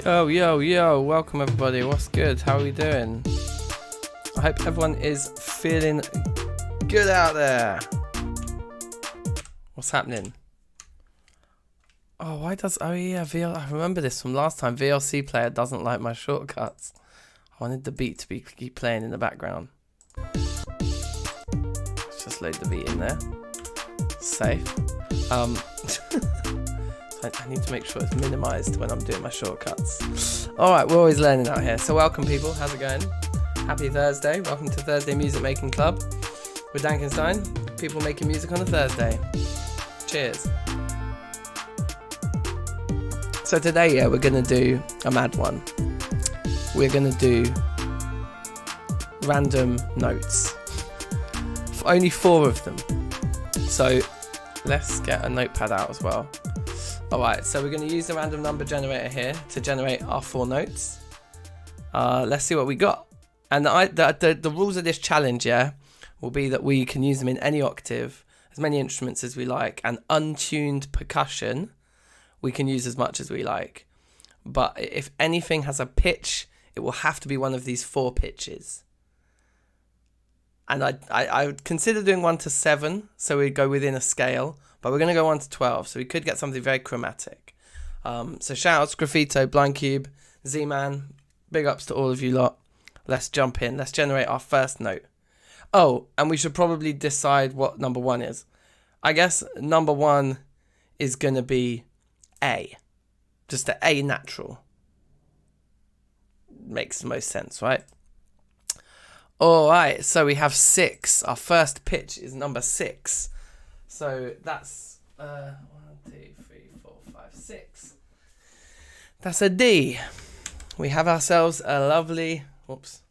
Yo, welcome everybody. What's good? How are we doing? I hope everyone is feeling good out there. What's happening? Oh, I remember this from last time. VLC player doesn't like my shortcuts. I wanted the beat to keep playing in the background. Let's just load the beat in there. Safe. I need to make sure it's minimized when I'm doing my shortcuts. Alright, we're always learning out here. So welcome people, how's it going? Happy Thursday, welcome to Thursday Music Making Club with DankNStein. People making music on a Thursday. Cheers. So today, we're going to do a mad one. We're going to do random notes. Only 4 of them. So let's get a notepad out as well. Alright, so we're going to use the random number generator here to generate our 4 notes. Let's see what we got. And the rules of this challenge, will be that we can use them in any octave, as many instruments as we like, and untuned percussion, we can use as much as we like. But if anything has a pitch, it will have to be one of these 4 pitches. And I would consider doing 1 to 7, so we'd go within a scale. But we're going to go 1 to 12, so we could get something very chromatic. So shout-outs, Graffito, Blind Cube, Z-Man, big ups to all of you lot. Let's jump in. Let's generate our first note. Oh, and we should probably decide what number 1 is. I guess number 1 is going to be A. Just the A natural. Makes the most sense, right? Alright, so we have 6. Our first pitch is number 6. So that's 1, 2, 3, 4, 5, 6. That's a D. We have ourselves a lovely. Whoops.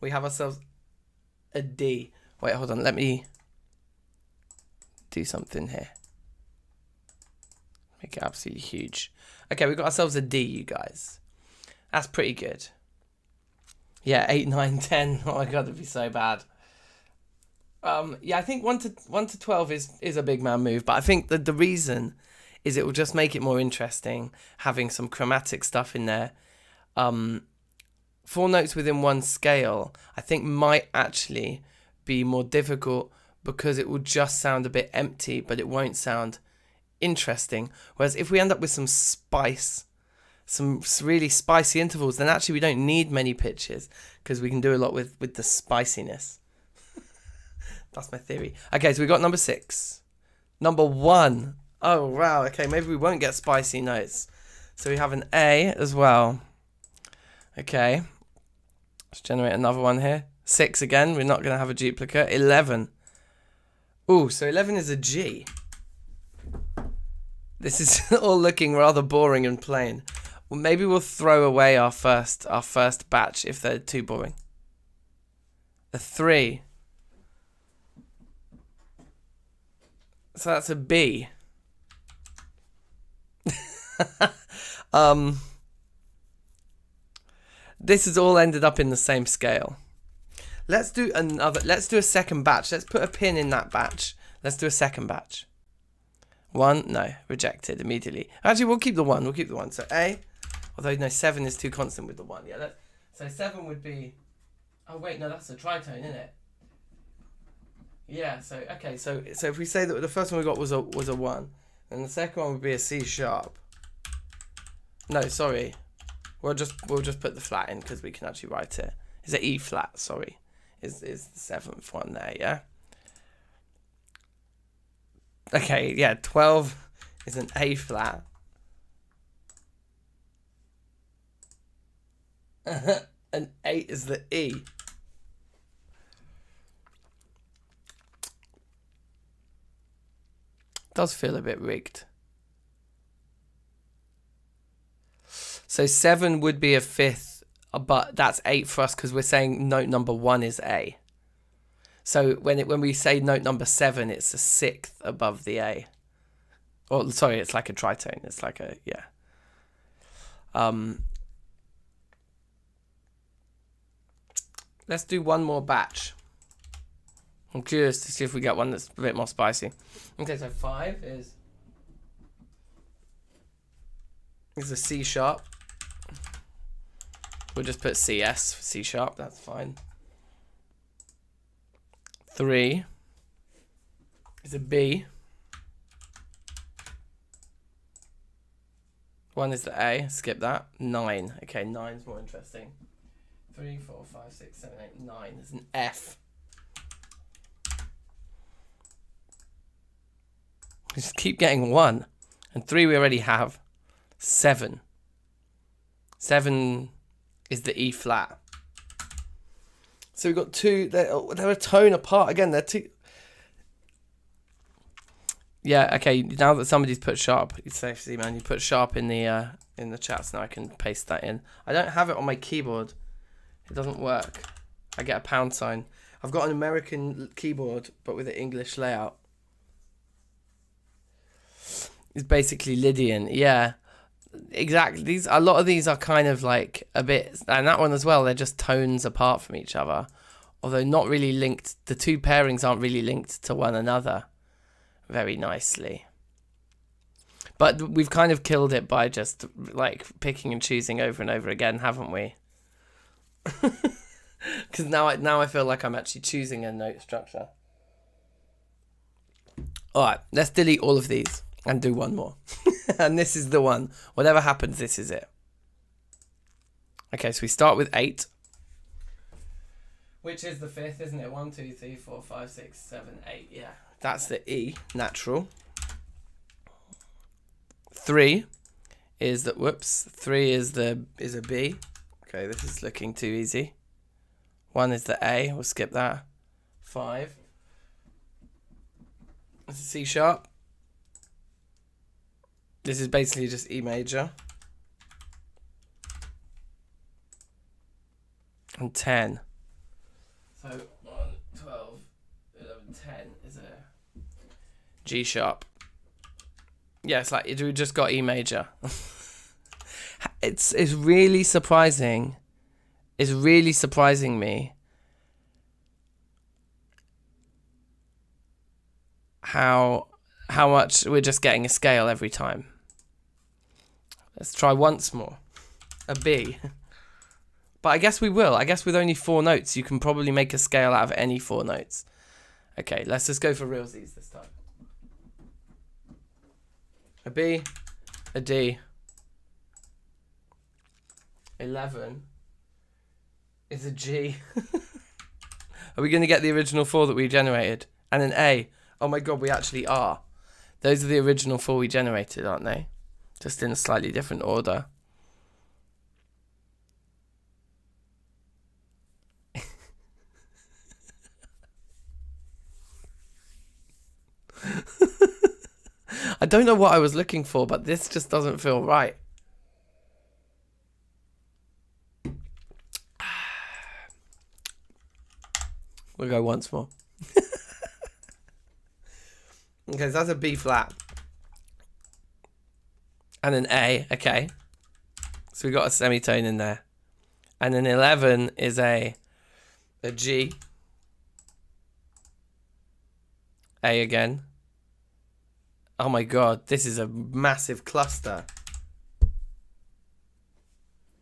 We have ourselves a D. Wait, hold on. Let me do something here. Make it absolutely huge. Okay, we got ourselves a D, you guys. That's pretty good. Yeah, 8, 9, 10. Oh my god, it'd be so bad. Yeah, I think 1 to 12 is a big man move, but I think that the reason is it will just make it more interesting having some chromatic stuff in there. 4 notes within one scale, I think might actually be more difficult because it will just sound a bit empty, but it won't sound interesting. Whereas if we end up with some spice, some really spicy intervals, then actually we don't need many pitches because we can do a lot with the spiciness. That's my theory. Okay, so we got number 6. Number 1. Oh, wow. Okay, maybe we won't get spicy notes. So we have an A as well. Okay. Let's generate another one here. 6 again. We're not going to have a duplicate. 11. Ooh, so 11 is a G. This is all looking rather boring and plain. Well, maybe we'll throw away our first batch if they're too boring. A 3. So that's a B. This has all ended up in the same scale. Let's do a second batch. Let's put a pin in that batch. Let's do a second batch. 1, no, rejected immediately. Actually, we'll keep the 1. So A, although no, 7 is too constant with the 1. Yeah, so 7 would be. Oh wait, no, that's a tritone, isn't it? Yeah, so okay, so if we say that the first one we got was a 1, and the second one would be a C sharp. No, sorry. We'll just put the flat in because we can actually write it. It's an E flat, sorry. Is the 7th one there, yeah? Okay, yeah, 12 is an A flat. And 8 is the E. Does feel a bit rigged. So 7 would be a 5th, but that's 8 for us because we're saying note number 1 is A. So when we say note number 7, it's a 6th above the A. Or sorry, it's like a tritone. It's like a Let's do one more batch. I'm curious to see if we get one that's a bit more spicy. Okay, so 5 is a C sharp. We'll just put CS for C sharp, that's fine. 3 is a B. 1 is the A, skip that. 9, okay, 9 is more interesting. 3, 4, 5, 6, 7, 8, 9 is an F. Just keep getting 1. And 3 we already have. 7. 7 is the E flat. So we've got 2, they're a tone apart. Again, they're 2. Yeah, okay, now that somebody's put sharp, it's safe to see, man, you put sharp in the chats, now I can paste that in. I don't have it on my keyboard. It doesn't work. I get a pound sign. I've got an American keyboard, but with an English layout. It's basically Lydian, yeah. Exactly. A lot of these are kind of like a bit, and that one as well, they're just tones apart from each other, although not really linked. The two pairings aren't really linked to one another very nicely, but we've kind of killed it by just like picking and choosing over and over again, haven't we? Because now I feel like I'm actually choosing a note structure. All right, let's delete all of these and do one more. And this is the one. Whatever happens, this is it. Okay, so we start with 8. Which is the 5th, isn't it? 1, 2, 3, 4, 5, 6, 7, 8. Yeah, that's the E, natural. 3 is the, whoops, 3 is a B. Okay, this is looking too easy. 1 is the A, we'll skip that. 5. It's a C sharp. This is basically just E major. And 10. So 1, 12, 11, 10 is a G sharp. Yeah, it's like we just got E major. It's really surprising. It's really surprising me how much we're just getting a scale every time. Let's try once more. A B. But I guess we will. I guess with only 4 notes, you can probably make a scale out of any 4 notes. Okay, let's just go for realsies this time. A B, a D. 11 is a G. Are we going to get the original 4 that we generated? And an A. Oh my god, we actually are. Those are the original 4 we generated, aren't they? Just in a slightly different order. I don't know what I was looking for, but this just doesn't feel right. We'll go once more. Okay, so that's a B flat. And an A, okay. So we got a semitone in there. And an 11 is a G. A again. Oh my god, this is a massive cluster.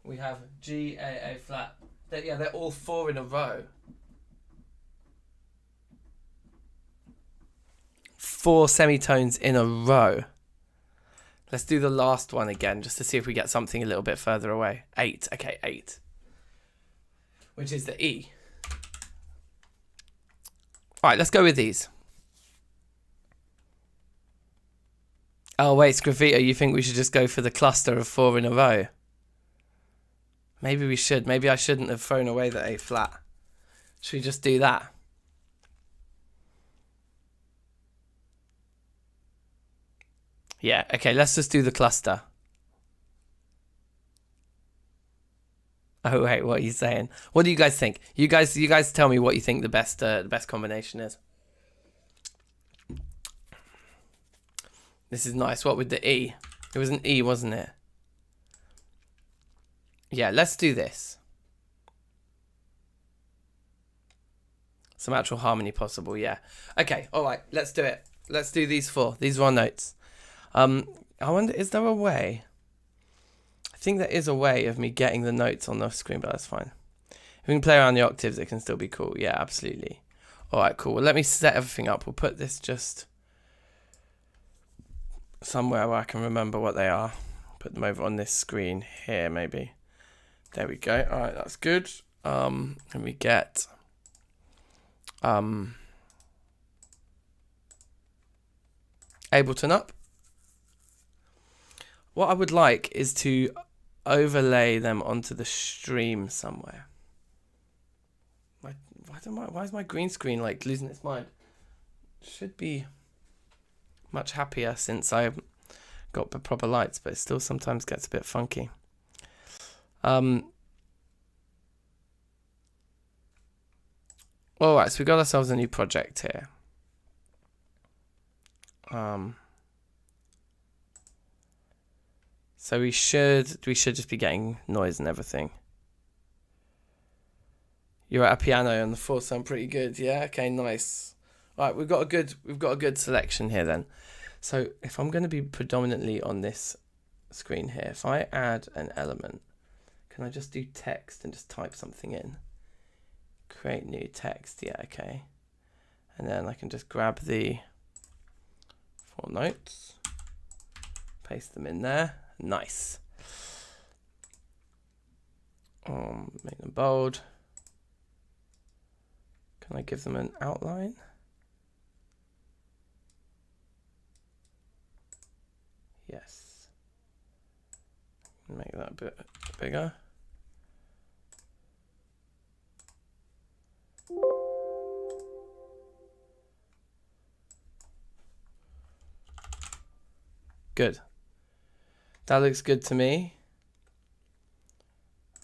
We have G, A flat. They're all 4 in a row. 4 semitones in a row. Let's do the last one again, just to see if we get something a little bit further away. 8, okay, 8. Which is the E. Alright, let's go with these. Oh wait, Sgraffito, you think we should just go for the cluster of 4 in a row? Maybe we should. Maybe I shouldn't have thrown away the A flat. Should we just do that? Yeah, okay, let's just do the cluster. Oh wait, what are you saying? What do you guys think? You guys tell me what you think the best combination is. This is nice. What with the E? It was an E, wasn't it? Yeah, let's do this. Some actual harmony possible, yeah. Okay, alright, let's do it. Let's do these 4. These 1 notes. I wonder, is there a way? think there is a way of me getting the notes on the screen, but that's fine. If we can play around the octaves, it can still be cool. Yeah, absolutely. All right, cool. Well, let me set everything up. We'll put this just somewhere where I can remember what they are. Put them over on this screen here, maybe. There we go. All right, that's good. And we get Ableton up. What I would like is to overlay them onto the stream somewhere. Why is my green screen like losing its mind? Should be much happier since I got the proper lights, but it still sometimes gets a bit funky. Alright, so we got ourselves a new project here. So we should just be getting noise and everything. You're at a piano on the floor, sound pretty good. Yeah, okay, nice. All right, we've got a good selection here then. So if I'm going to be predominantly on this screen here, if I add an element, can I just do text and just type something in? Create new text. Yeah, okay. And then I can just grab the 4 notes, paste them in there. Nice. Make them bold. Can I give them an outline? Yes. Make that a bit bigger. Good. That looks good to me.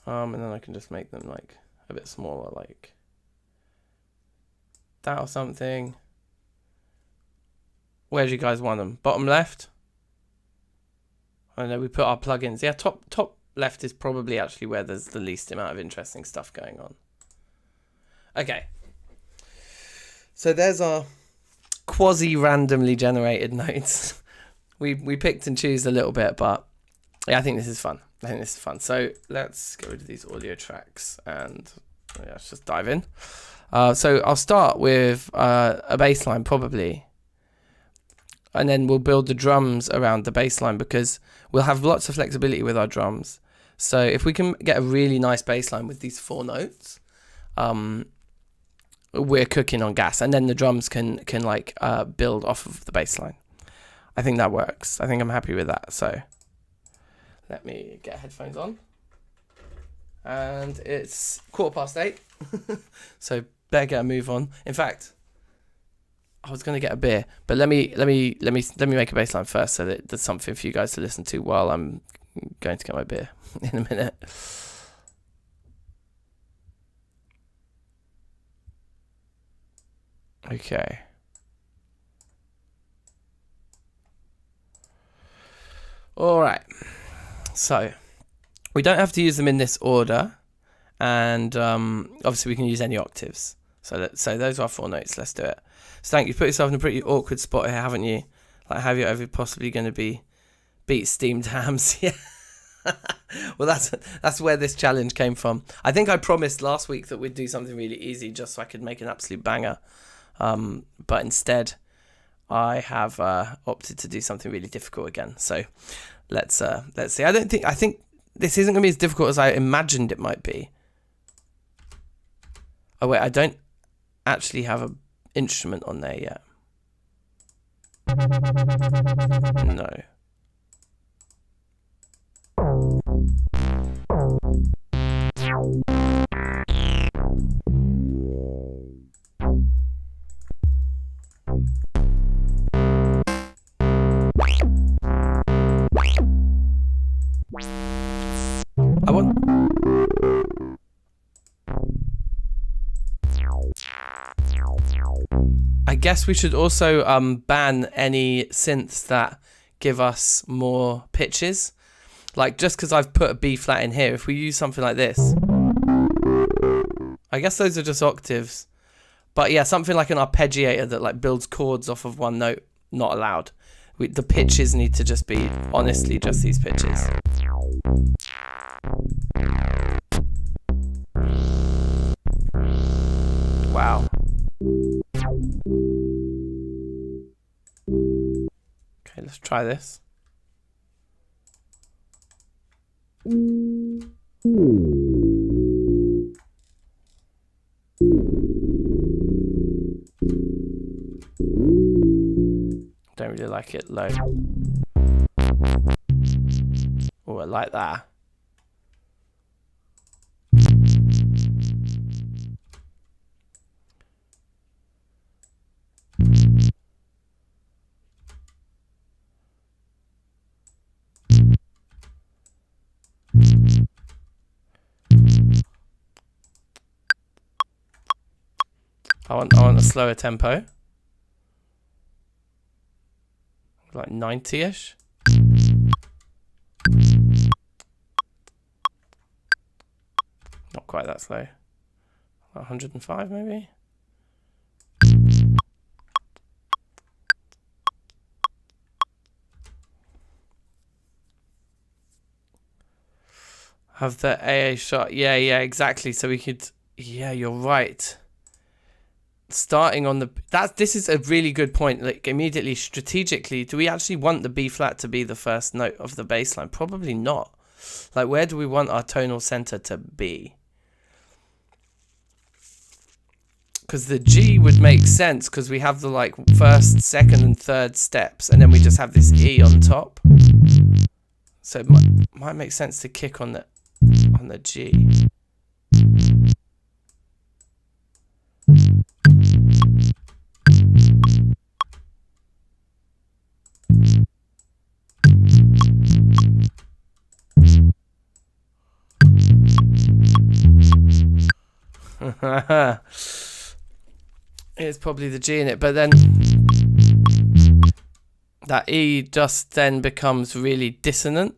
And then I can just make them like a bit smaller, like that or something. Where do you guys want them? Bottom left? I know we put our plugins. Yeah, top left is probably actually where there's the least amount of interesting stuff going on. Okay. So there's our quasi-randomly generated notes. We picked and choose a little bit, but yeah, I think this is fun. So let's get rid of these audio tracks and yeah, let's just dive in. So I'll start with a bass line probably, and then we'll build the drums around the bass line because we'll have lots of flexibility with our drums. So if we can get a really nice bass line with these 4 notes, we're cooking on gas, and then the drums can like build off of the bass line. I think that works. I think I'm happy with that. So let me get headphones on. And it's 8:15. So better get a move on. In fact, I was gonna get a beer, but let me make a bass line first so that there's something for you guys to listen to while I'm going to get my beer in a minute. Okay. All right. So we don't have to use them in this order, and obviously we can use any octaves. So those are our 4 notes. Let's do it. So Dank, you put yourself in a pretty awkward spot here, haven't you? Like, have you ever possibly going to beat steamed hams? Yeah. Well, that's where this challenge came from. I think I promised last week that we'd do something really easy just so I could make an absolute banger. But instead, I have opted to do something really difficult again. So let's see. I think this isn't going to be as difficult as I imagined it might be. Oh wait, I don't actually have an instrument on there yet. No. I guess we should also ban any synths that give us more pitches. Like, just because I've put a B flat in here, if we use something like this, I guess those are just octaves. But yeah, something like an arpeggiator that like builds chords off of one note, not allowed. the pitches need to just be honestly just these pitches. Wow. Okay, let's try this. Don't really like it low. Oh, I like that. I want a slower tempo. Like 90-ish. Not quite that slow. 105 maybe. Have the AA shot. Yeah, exactly. So we could, yeah, you're right. Starting on the, this is a really good point. Like immediately, strategically, do we actually want the B flat to be the first note of the bass line? Probably not. Like, where do we want our tonal center to be? Because the G would make sense because we have the like first, second, and third steps, and then we just have this E on top. So it might make sense to kick on the G. It's probably the G in it, but then that E just then becomes really dissonant.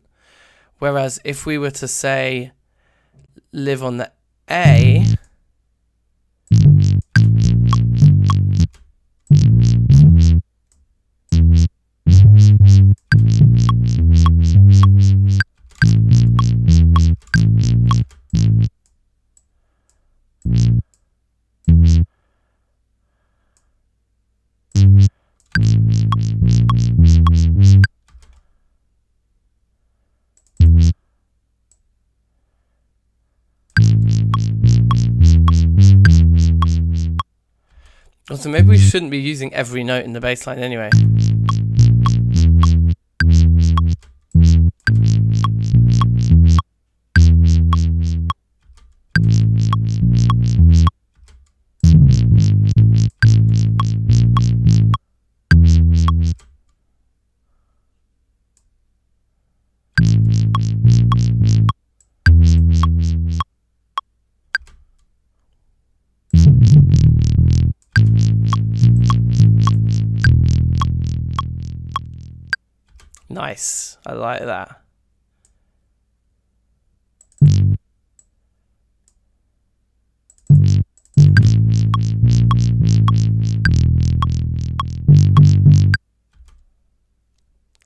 Whereas if we were to say live on the A, also maybe we shouldn't be using every note in the bass line anyway. Nice, I like that.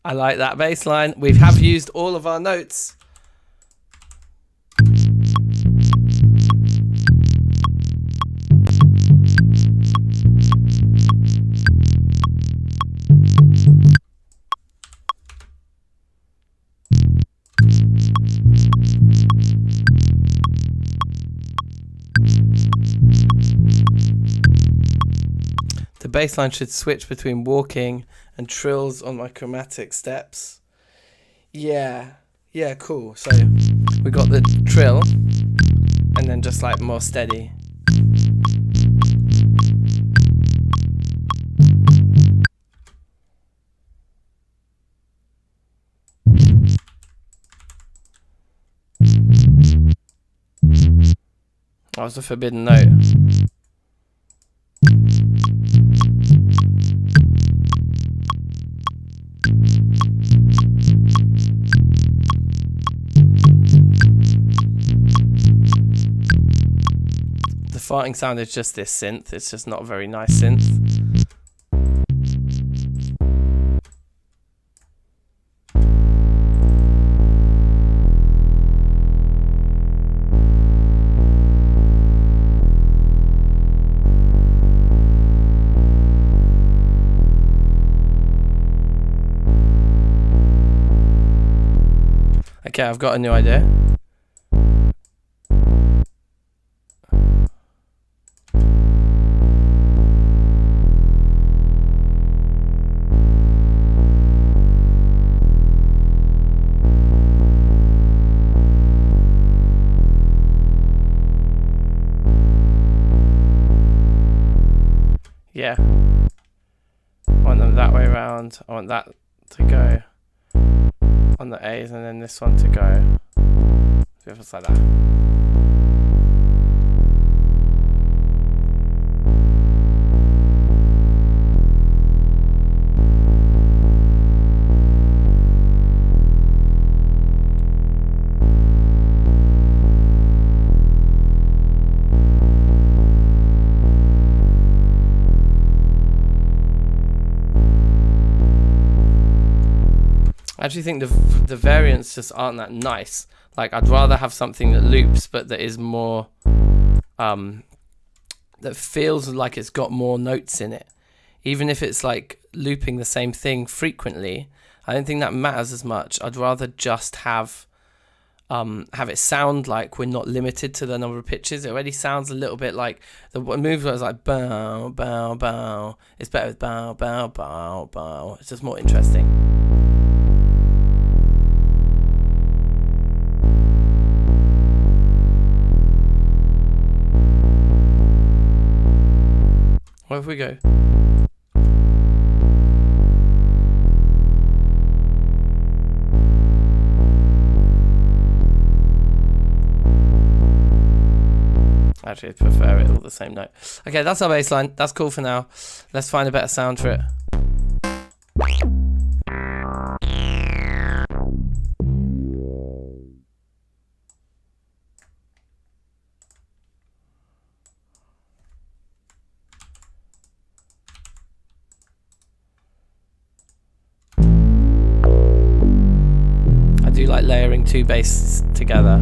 I like that bass line. We have used all of our notes. The bass line should switch between walking and trills on my chromatic steps. Yeah, cool. So we got the trill and then just like more steady. That was a forbidden note. The farting sound is just this synth. It's just not a very nice synth. Okay, I've got a new idea. Yeah. I want them that way around. I want that to go on the A's and then this one to go just like that. I actually think the variants just aren't that nice. Like, I'd rather have something that loops, but that is more, that feels like it's got more notes in it. Even if it's like looping the same thing frequently, I don't think that matters as much. I'd rather just have it sound like we're not limited to the number of pitches. It already sounds a little bit like the move was like bow, bow, bow. It's better with bow, bow, bow, bow. It's just more interesting. What if we go? Actually, I prefer it all the same note. Okay, that's our bass line. That's cool for now. Let's find a better sound for it. I do like layering two basses together.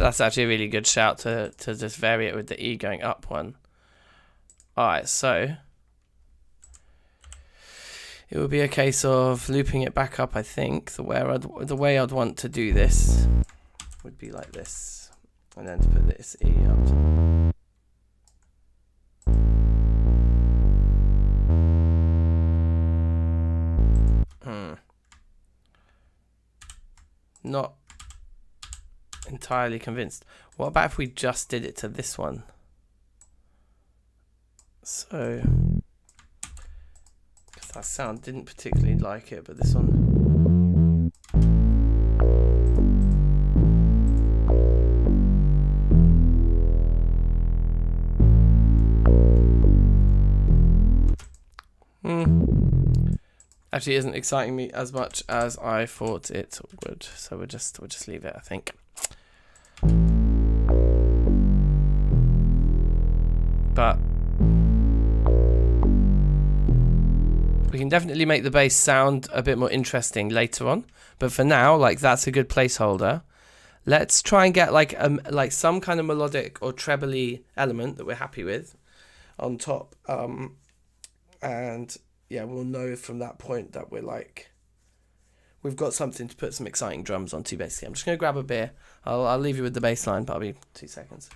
That's actually a really good shout to just vary it with the E going up one. Alright, so it would be a case of looping it back up, I think. The way I'd want to do this would be like this. And then to put this E up. Not entirely convinced. What about if we just did it to this one? So, because that sound didn't particularly like it, but this one. Actually isn't exciting me as much as I thought it would. So we'll just leave it, I think. But we can definitely make the bass sound a bit more interesting later on. But for now, like, that's a good placeholder. Let's try and get like some kind of melodic or trebly element that we're happy with on top. And yeah, we'll know from that point that we've got something to put some exciting drums onto, basically. I'm just going to grab a beer. I'll leave you with the bass line, but I'll be 2 seconds.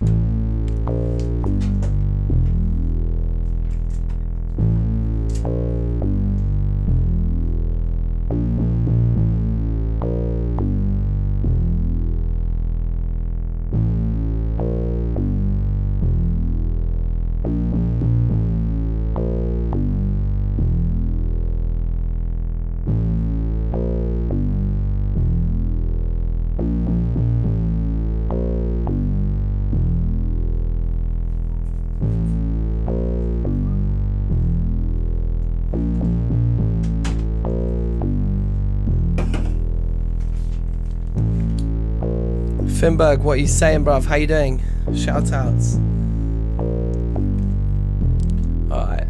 Finberg, what are you saying, bruv? How you doing? Shout outs.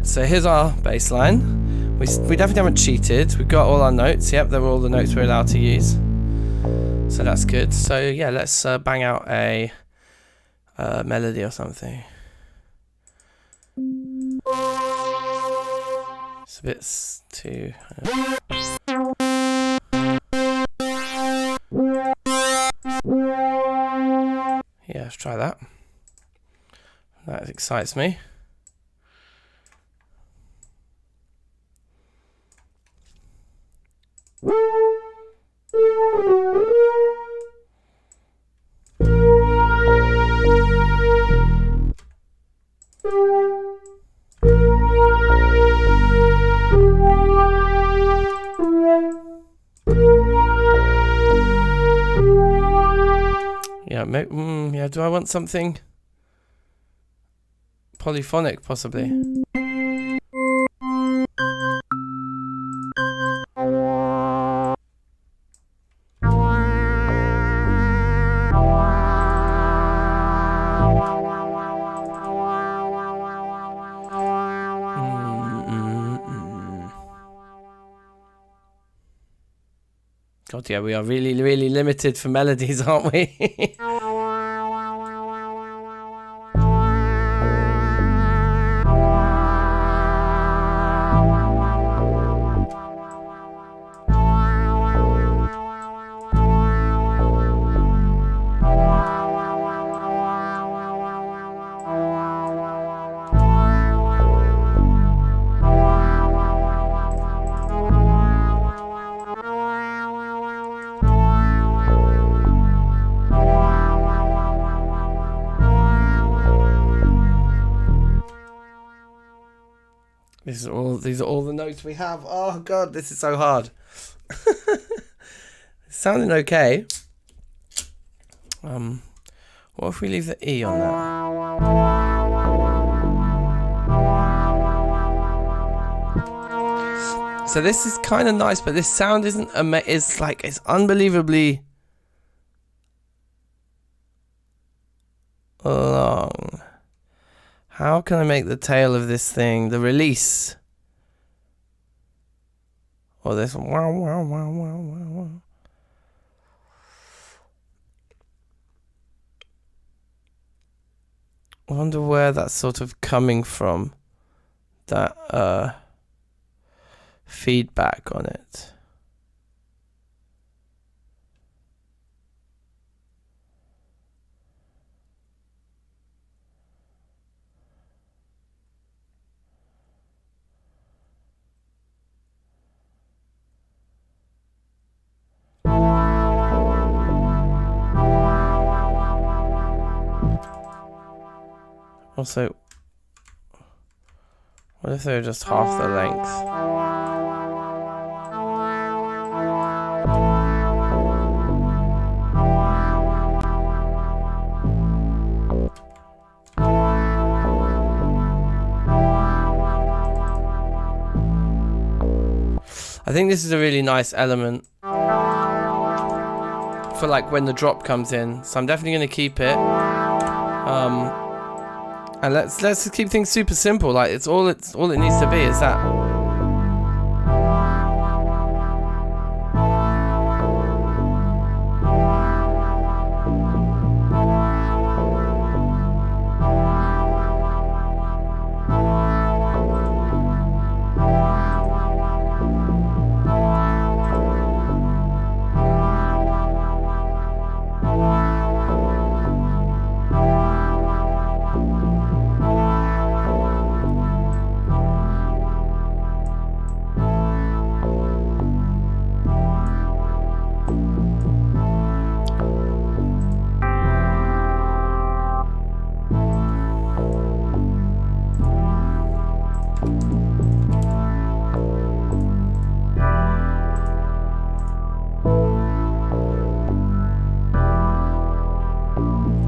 so here's our bass line. We definitely haven't cheated. We've got all our notes. Yep, they're all the notes we're allowed to use. So that's good. So yeah, let's bang out a melody or something. It's a bit too... yeah, let's try that. That excites me. Yeah, do I want something polyphonic, possibly? God, yeah, we are really, really limited for melodies, aren't we? These are all the notes we have. Oh god, this is so hard. It's sounding okay. What if we leave the E on that? So this is kind of nice, but this sound isn't it's like it's unbelievably long. How can I make the tail of this thing, the release? Or this wow wow wow wow wow wow. I wonder where that's sort of coming from. That feedback on it. Also, what if they were just half the length? I think this is a really nice element for like when the drop comes in. So I'm definitely going to keep it. And let's just keep things super simple. Like it's all it needs to be is that.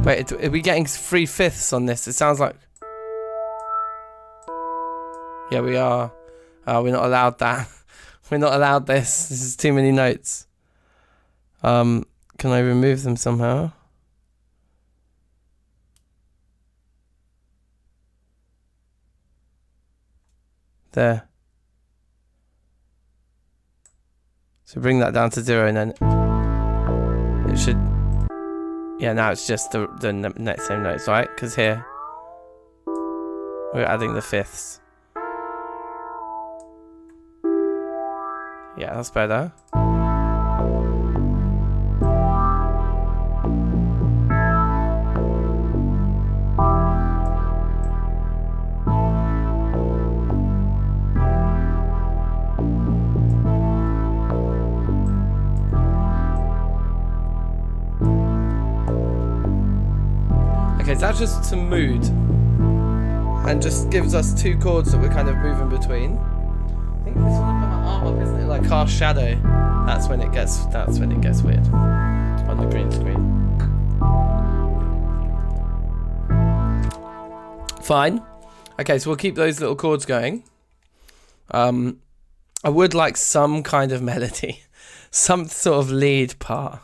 Wait, are we getting 3/5 on this? It sounds like... Yeah, we are. We're not allowed that. We're not allowed this. This is too many notes. Can I remove them somehow? There. So bring that down to 0 and then it should, yeah, now it's just the next same notes, right? Because here we're adding the fifths. Yeah, that's better. Okay, so that's just some mood, and just gives us two chords that we're kind of moving between. I think this one I put my arm up, isn't it? Like cast shadow. That's when it gets weird on the green screen. Fine. Okay, so we'll keep those little chords going. I would like some kind of melody, some sort of lead part.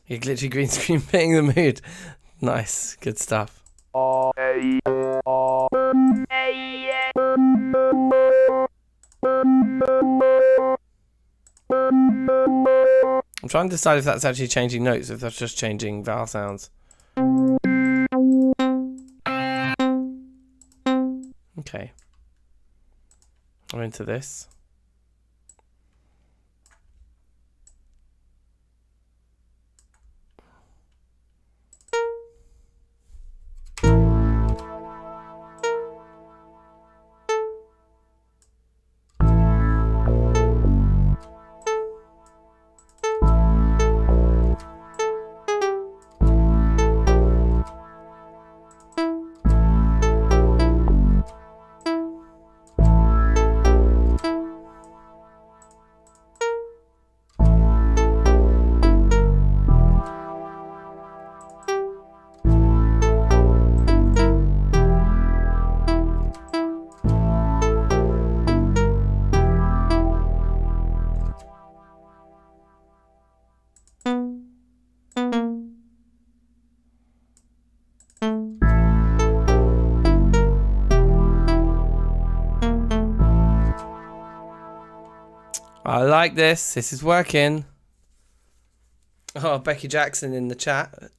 Your glitchy green screen fitting the mood. Nice, good stuff. I'm trying to decide if that's actually changing notes, if that's just changing vowel sounds. Okay. I'm into this. I like this. This is working. Oh, Becky Jackson in the chat.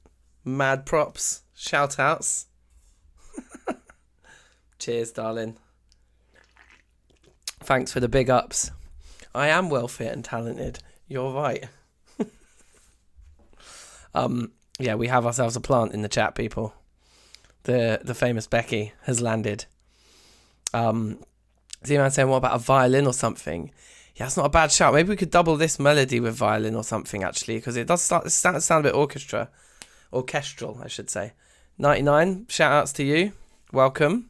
Mad props. Shout outs. Cheers, darling. Thanks for the big ups. I am well fit and talented. You're right. Yeah, we have ourselves a plant in the chat, people. The famous Becky has landed. Is anyone saying, what about a violin or something? Yeah, it's not a bad shout. Maybe we could double this melody with violin or something, actually, because it does sound a bit orchestral, I should say. 99, shout outs to you. Welcome.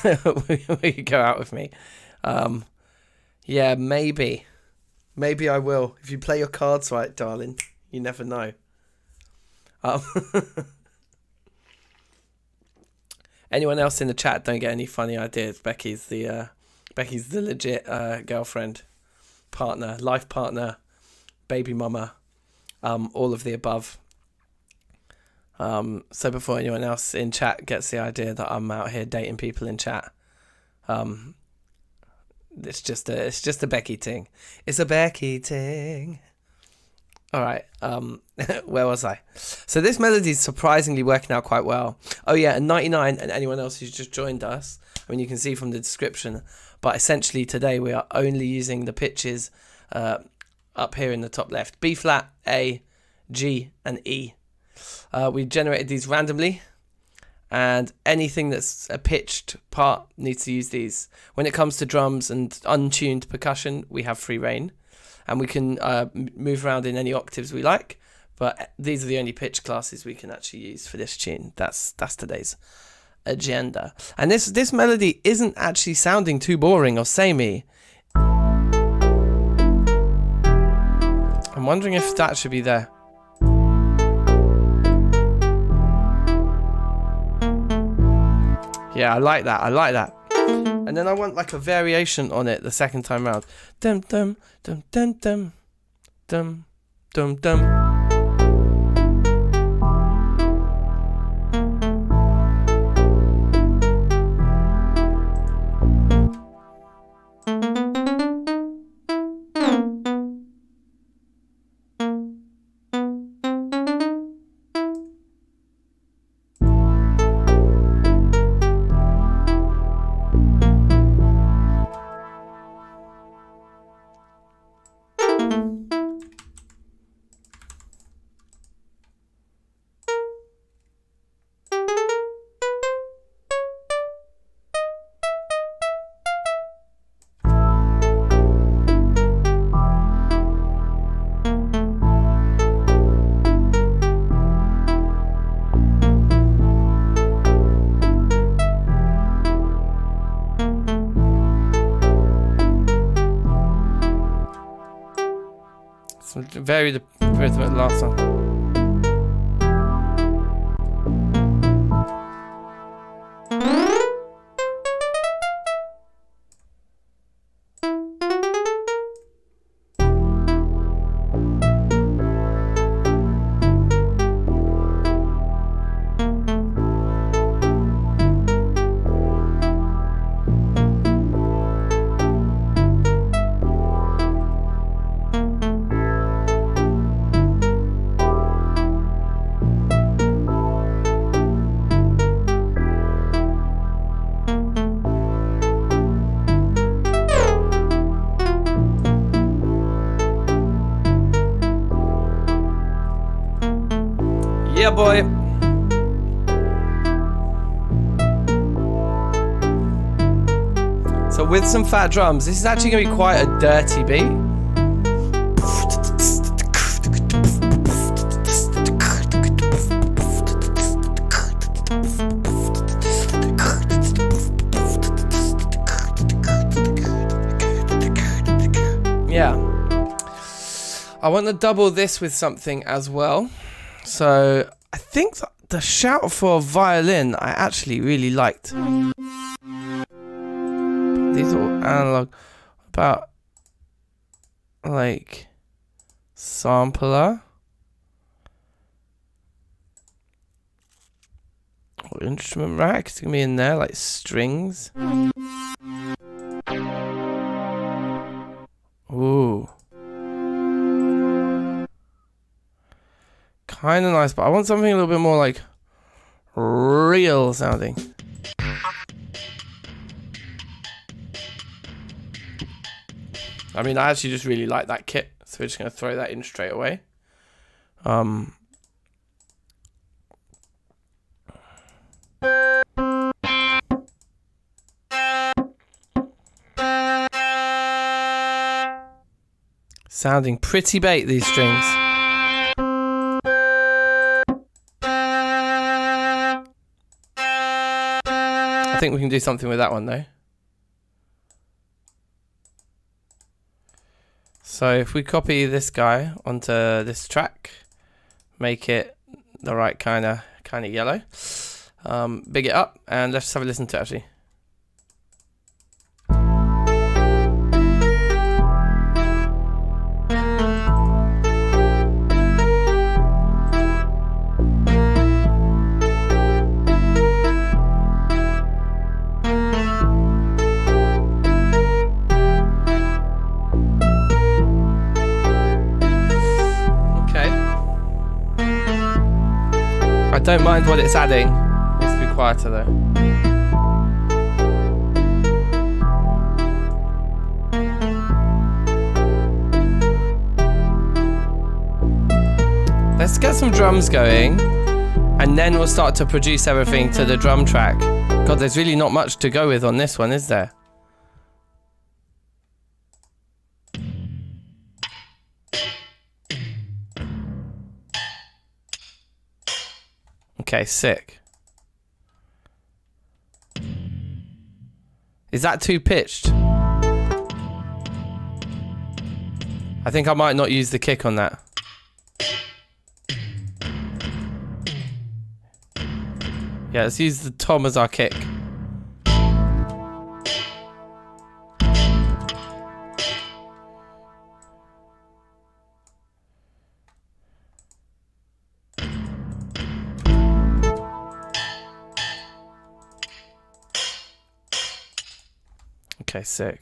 Will you go out with me? Yeah, maybe. Maybe I will. If you play your cards right, darling. You never know. Anyone else in the chat don't get any funny ideas. Becky's the legit girlfriend, partner, life partner, baby mama, all of the above. So before anyone else in chat gets the idea that I'm out here dating people in chat, it's just a Becky ting. It's a Becky ting. All right. Where was I? So this melody is surprisingly working out quite well. Oh yeah, and 99 and anyone else who's just joined us. I mean, you can see from the description, but essentially today we are only using the pitches up here in the top left: B flat, A, G, and E. We generated these randomly, and anything that's a pitched part needs to use these. When it comes to drums and untuned percussion, we have free reign, and we can move around in any octaves we like, but these are the only pitch classes we can actually use for this tune. That's today's agenda. And this melody isn't actually sounding too boring or samey. I'm wondering if that should be there. Yeah, I like that. And then I want like a variation on it the second time round. Dum dum dum dum dum dum dum dum. Vary the rhythm of the last song. Yeah, boy. So with some fat drums, this is actually going to be quite a dirty beat. Yeah. I want to double this with something as well. So I think the shout for violin I actually really liked. These are all analog. About like sampler or instrument rack. It's gonna be in there like strings. Ooh. Kind of nice, but I want something a little bit more like real sounding. I mean, I actually just really like that kit, so we're just going to throw that in straight away. Sounding pretty bait, these strings. I think we can do something with that one though. So if we copy this guy onto this track, make it the right kind of yellow, big it up, and let's just have a listen to it actually. I don't mind what it's adding. It needs to be quieter though. Let's get some drums going And then we'll start to produce everything to the drum track. God, there's really not much to go with on this one, is there? Okay, sick. Is that too pitched? I think I might not use the kick on that. Yeah, let's use the tom as our kick. Okay, sick.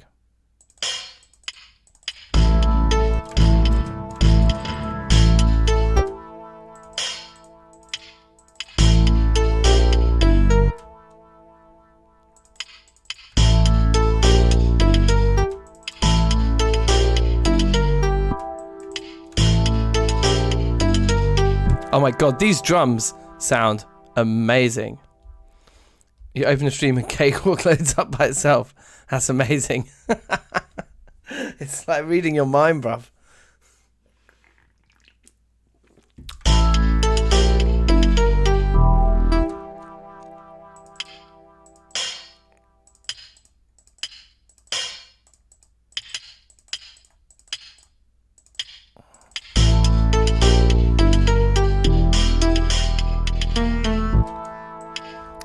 Oh my god, these drums sound amazing. You open a stream and Cakewalk loads up by itself. That's amazing. It's like reading your mind, bruv.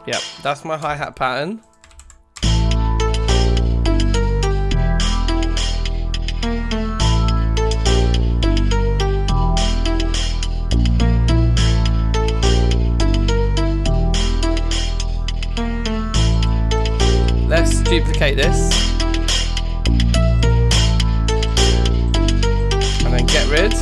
Yep, that's my hi-hat pattern. Let's duplicate this. And then get rid.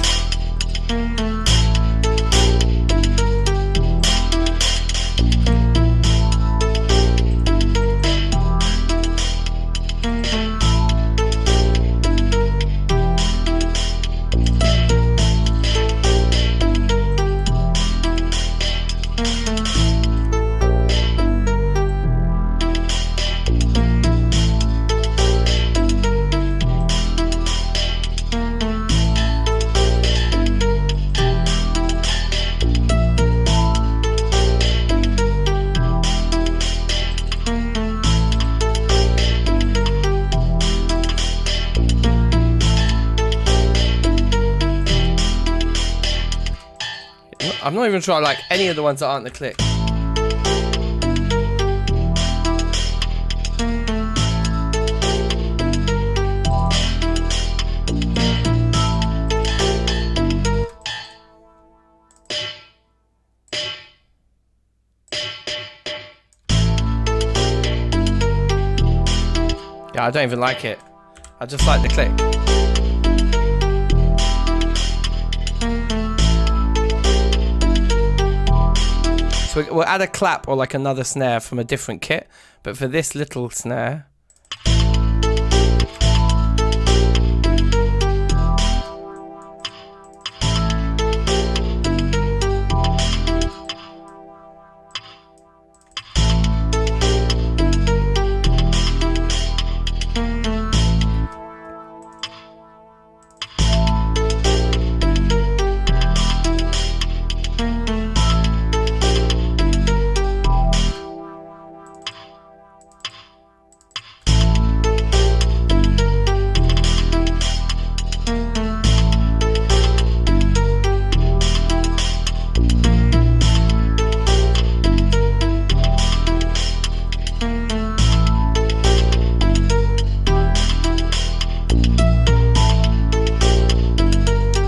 I'm not even sure I like any of the ones that aren't the click. Yeah, I don't even like it. I just like the click. So we'll add a clap or like another snare from a different kit, but for this little snare,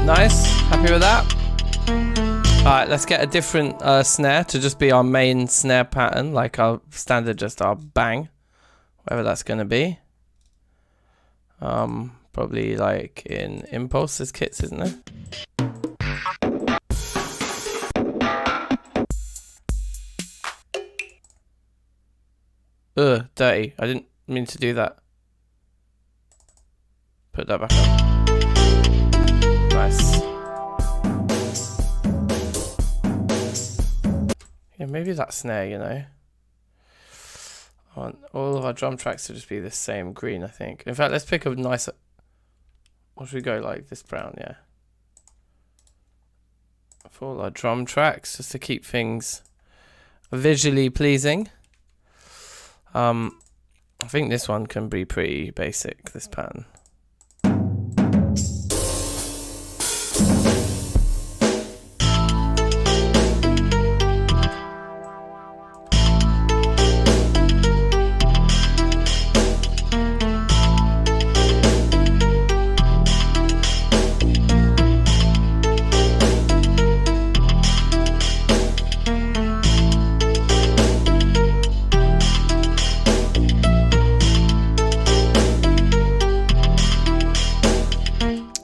nice, happy with that. Alright, let's get a different snare to just be our main snare pattern, like our standard, just our bang, whatever that's going to be. Probably like in Impulse, there's kits, isn't there? Ugh, dirty. I didn't mean to do that. Put that back on. Nice. Yeah, maybe that snare, you know. I want all of our drum tracks to just be the same green, I think. In fact, let's pick a nicer... What should we go like? This brown, yeah. For all our drum tracks, just to keep things visually pleasing. I think this one can be pretty basic, this pattern.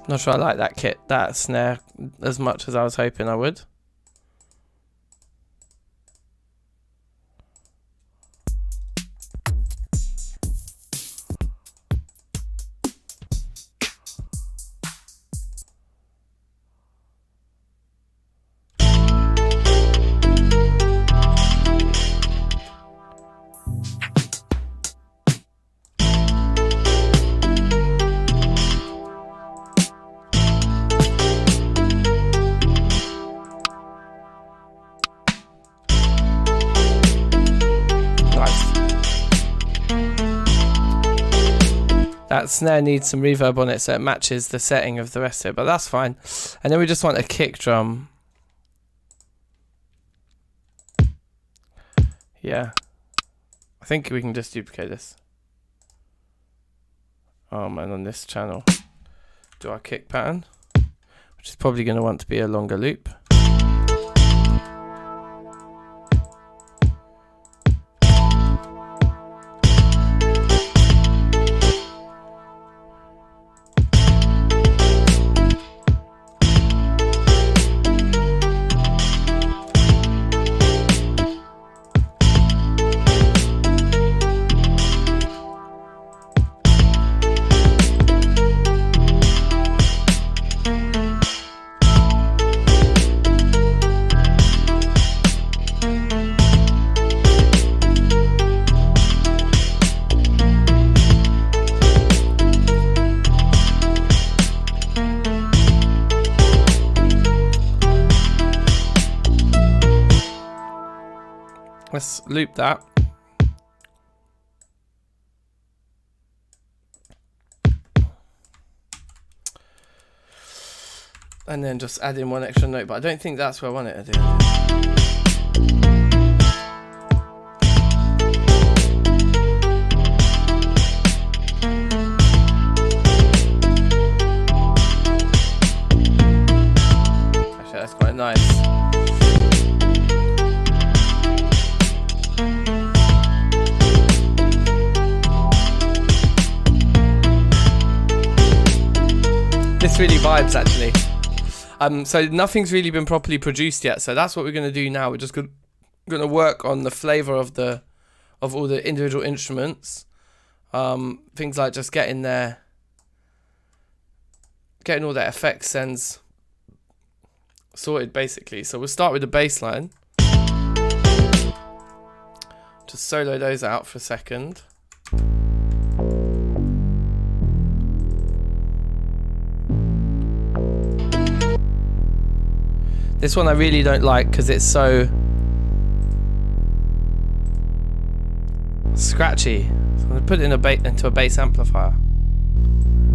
Not sure I like that snare as much as I was hoping I would. That snare needs some reverb on it so it matches the setting of the rest of it, but that's fine. And then we just want a kick drum. Yeah. I think we can just duplicate this. Oh man, on this channel. Do our kick pattern, which is probably going to want to be a longer loop. Let's loop that. And then just add in one extra note, but I don't think that's where I want it to do. Actually, that's quite nice. This really vibes actually. So nothing's really been properly produced yet, so that's what we're going to do now. We're just going to work on the flavor of all the individual instruments. Things like just getting all their effect sends sorted basically. So we'll start with the bass line. Just solo those out for a second. This one I really don't like because it's so scratchy. So I'm going to put it in into a bass amplifier.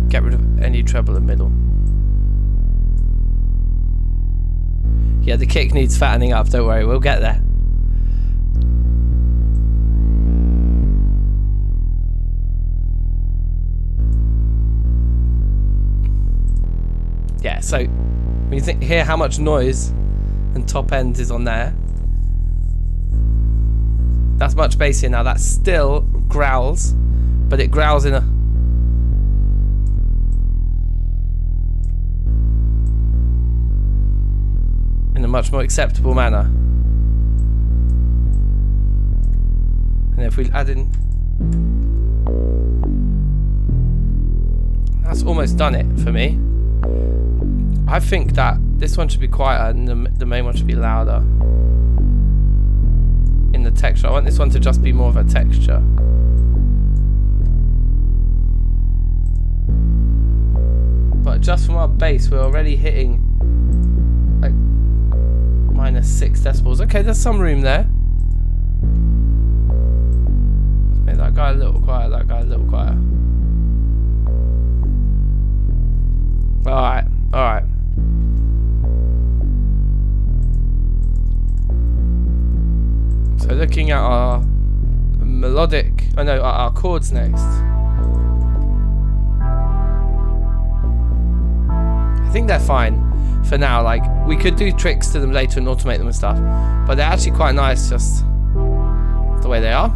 Get rid of any treble in the middle. Yeah, the kick needs fattening up, don't worry, we'll get there. Yeah, so when you hear how much noise and top end is on there, that's much bassier now. That still growls, but it growls in a much more acceptable manner. And if we add in, that's almost done it for me. I think that this one should be quieter and the main one should be louder. in the texture. I want this one to just be more of a texture. But just from our bass, we're already hitting like -6 decibels. Okay, there's some room there. Let's make that guy a little quieter, that guy a little quieter. Alright, alright. So looking at our melodic, our chords next. I think they're fine for now. Like, we could do tricks to them later and automate them and stuff, but they're actually quite nice just the way they are.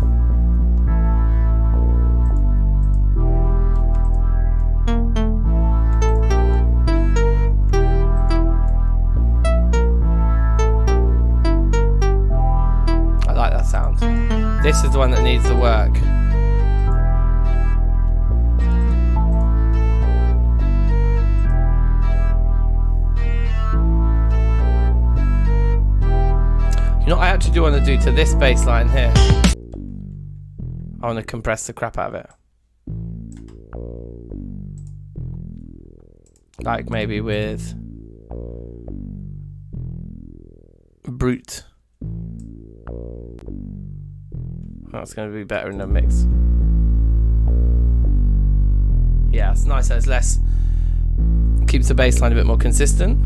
I like that sound. This is the one that needs the work. You know what I actually do want to do to this bass line here? I want to compress the crap out of it. Like maybe with Brute. That's going to be better in the mix. Yeah, it's nicer, it's less, keeps the bass line a bit more consistent.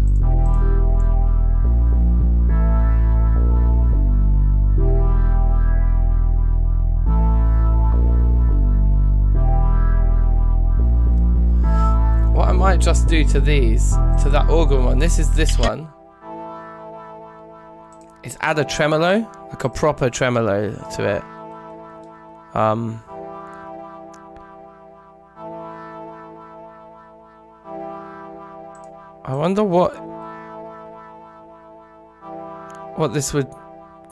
What I might just do to these, to that organ one, this is this one, is add a tremolo, like a proper tremolo to it. I wonder what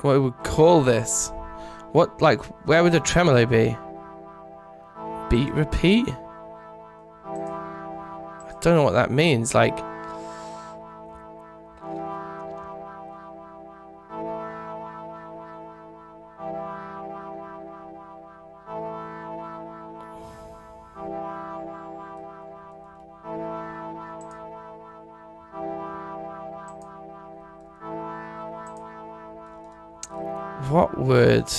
we would call this. What, like, where would a tremolo be? Beat repeat? I don't know what that means, like. What would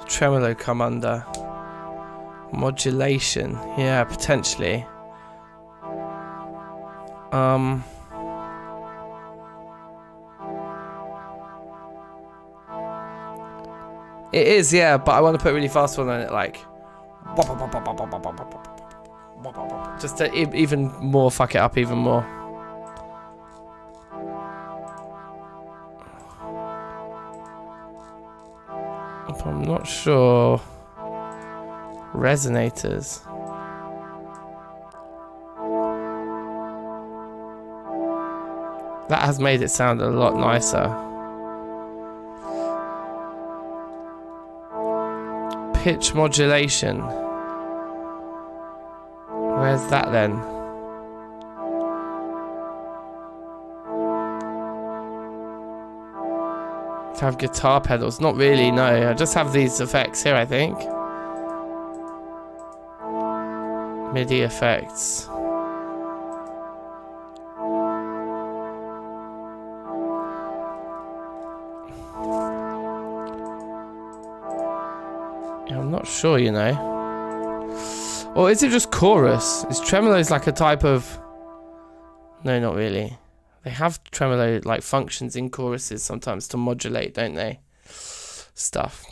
tremolo come under? Modulation, yeah, potentially. It is, yeah, but I want to put a really fast one on it, like just to even more fuck it up even more. I'm not sure. Resonators. That has made it sound a lot nicer. Pitch modulation. Where's that then? To have guitar pedals? Not really, no. I just have these effects here, I think. MIDI effects. Yeah, I'm not sure, you know. Or is it just chorus? Is tremolos like a type of... No, not really. They have tremolo like functions in choruses sometimes to modulate, don't they? Stuff.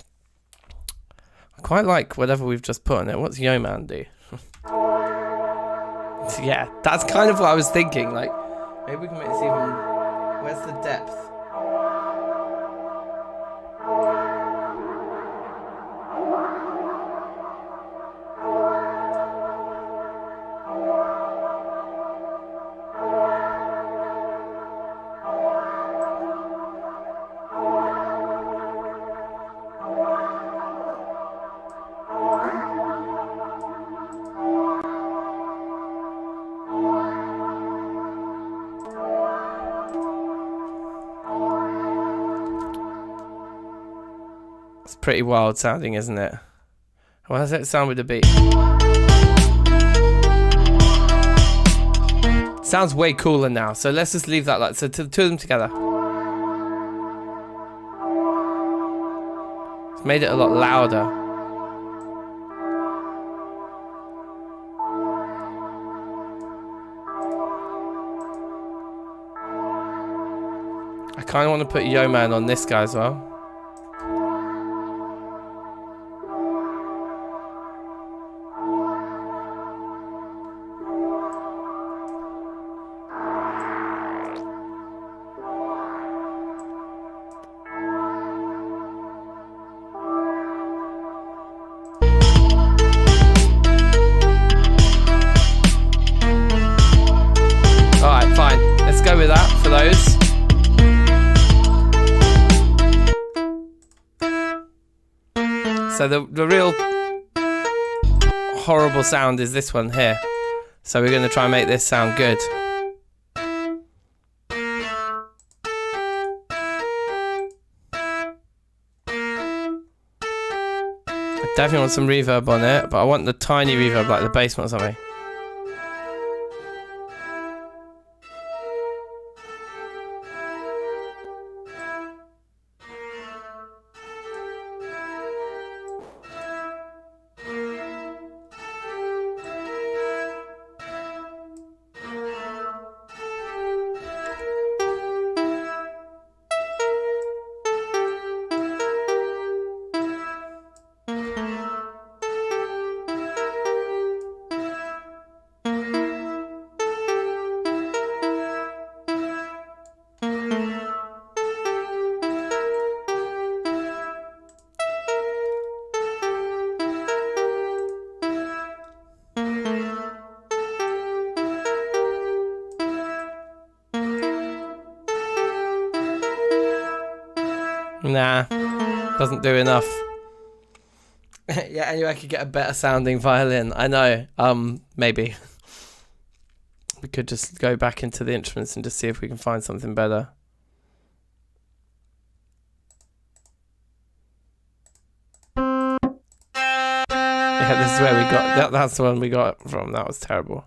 I quite like whatever we've just put on it. What's Yo Man do? Yeah, that's kind of what I was thinking. Like, maybe we can make this even... Where's the depth? It's pretty wild sounding, isn't it? How does it sound with the beat? Sounds way cooler now, so let's just leave that like so. Two of them together. It's made it a lot louder. I kind of want to put Yo Man on this guy as well. Go with that for those. So the real horrible sound is this one here. So we're going to try and make this sound good. I definitely want some reverb on it, but I want the tiny reverb like the bass or something. Nah, doesn't do enough. Yeah, anyway, I could get a better sounding violin. I know. Maybe. We could just go back into the instruments and just see if we can find something better. Yeah, this is where we got that. That's the one we got from. That was terrible.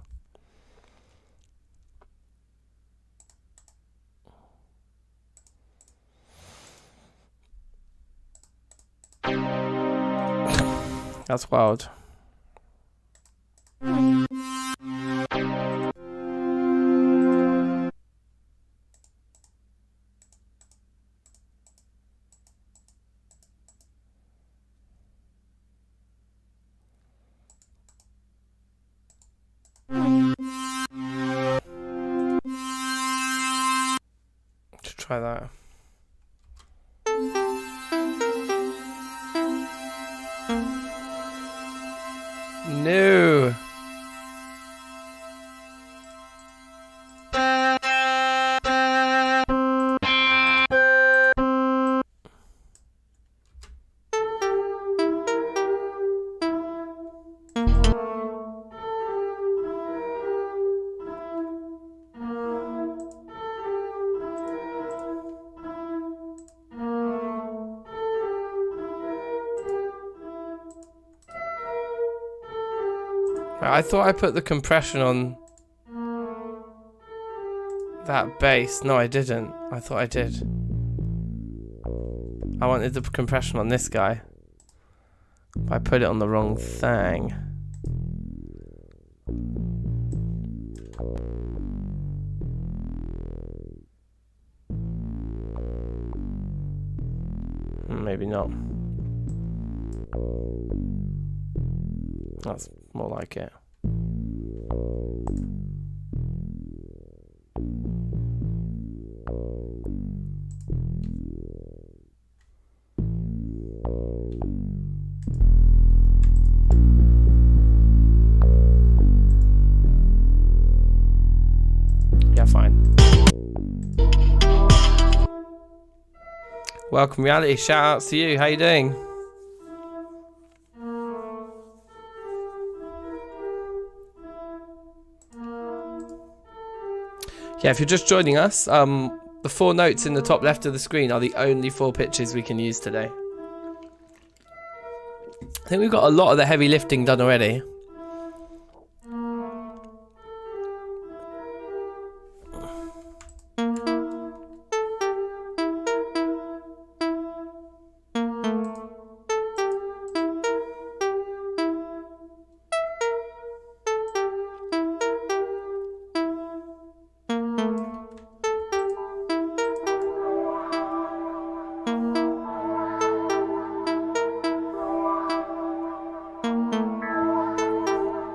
That's wild. Let's try that. No. I thought I put the compression on that bass. No, I didn't. I thought I did. I wanted the compression on this guy, but I put it on the wrong thing. Maybe not. That's more like it. Yeah, fine. Welcome, Reality. Shout outs to you. How you doing? Yeah, if you're just joining us, the 4 notes in the top left of the screen are the only 4 pitches we can use today. think we've got a lot of the heavy lifting done already.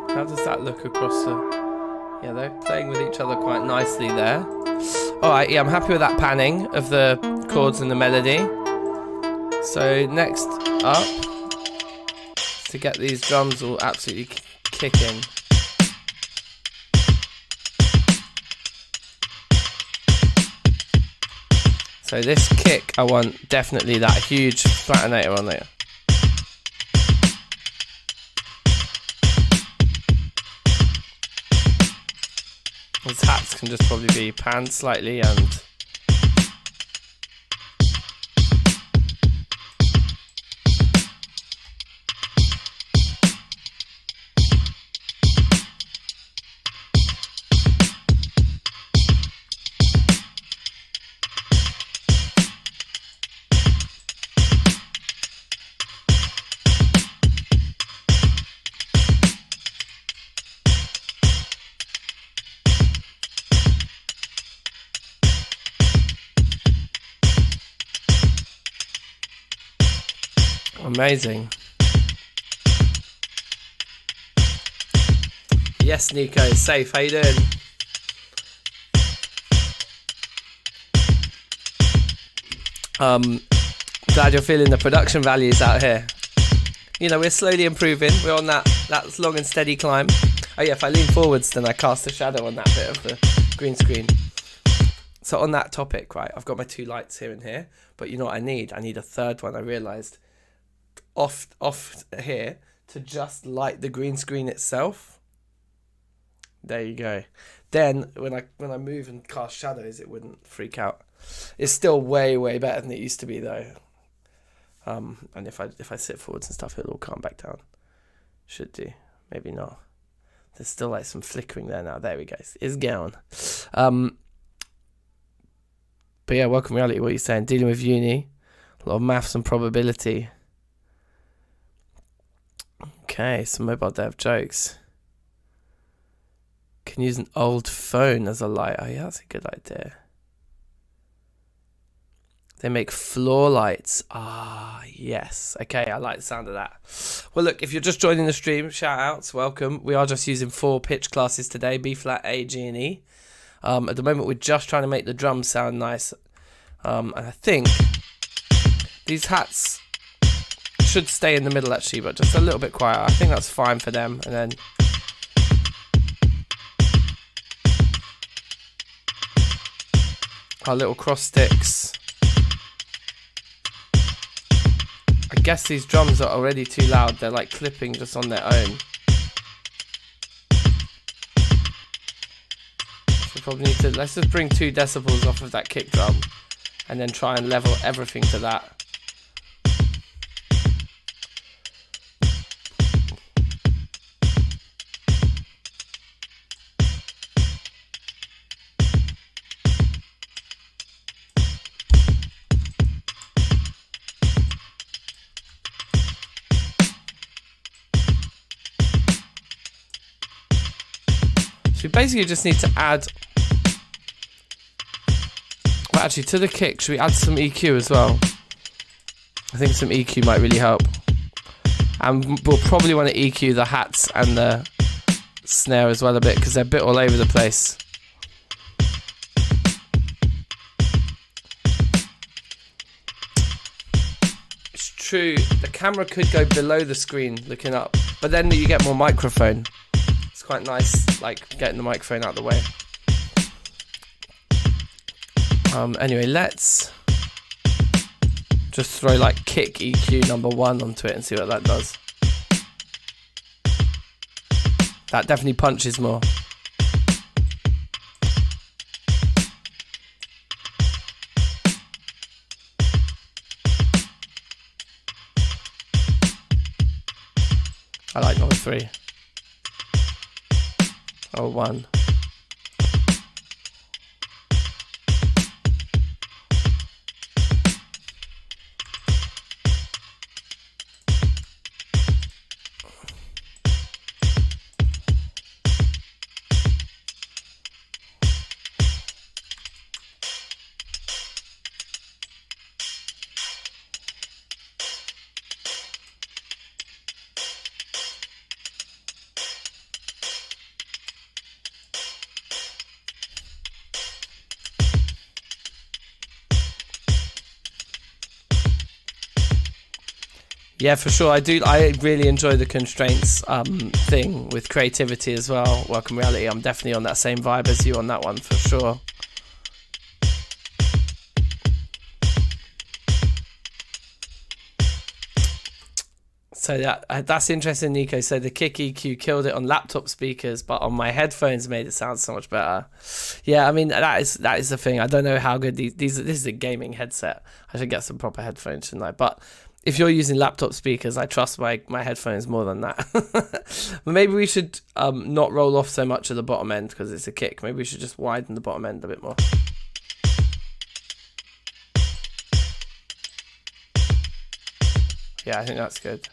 How does that look across the... Yeah, they're playing with each other quite nicely there. Alright, yeah, I'm happy with that panning of the chords and the melody. So next up, to get these drums all absolutely kicking. So this kick, I want definitely that huge flattenator on there. These hats can just probably be panned slightly and amazing. Yes, Nico, safe. How you doing? Glad you're feeling the production values out here. You know, we're slowly improving. We're on that long and steady climb. Oh yeah, if I lean forwards, then I cast a shadow on that bit of the green screen. So on that topic, right, I've got my two lights here and here, but you know what I need? I need a third one. I realised off here to just light the green screen itself. There you go. Then when I move and cast shadows, it wouldn't freak out. It's still way better than it used to be though. And if I sit forwards and stuff, it'll all calm back down. Should do. Maybe not. There's still like some flickering there now. There we go. It's gone. But yeah, welcome reality. What are you saying? Dealing with uni, a lot of maths and probability. Okay, some mobile dev jokes. Can use an old phone as a light. Oh yeah, that's a good idea. They make floor lights. Ah, yes. Okay, I like the sound of that. Well, look, if you're just joining the stream, shout outs, welcome. We are just using 4 pitch classes today, B flat, A, G, and E. At the moment, we're just trying to make the drums sound nice. And I think these hats should stay in the middle actually, but just a little bit quieter. I think that's fine for them. And then our little cross sticks. I guess these drums are already too loud. They're like clipping just on their own. So probably need to, let's just bring 2 decibels off of that kick drum and then try and level everything to that. We basically just need to add, well actually to the kick, should we add some EQ as well? I think some EQ might really help. And we'll probably want to EQ the hats and the snare as well a bit, because they're a bit all over the place. It's true, the camera could go below the screen looking up, but then you get more microphone. Quite nice, like getting the microphone out of the way. Anyway, let's just throw like kick EQ number 1 onto it and see what that does. That definitely punches more. I like number 3. Or 1. Yeah, for sure. I really enjoy the constraints thing with creativity as well. Welcome Reality. I'm definitely on that same vibe as you on that one for sure. So that's interesting, Nico. So the kick EQ killed it on laptop speakers, but on my headphones made it sound so much better. Yeah, I mean that is the thing. I don't know how good this is a gaming headset. I should get some proper headphones tonight. But if you're using laptop speakers, I trust my headphones more than that. But maybe we should not roll off so much at the bottom end because it's a kick. Maybe we should just widen the bottom end a bit more. Yeah, I think that's good.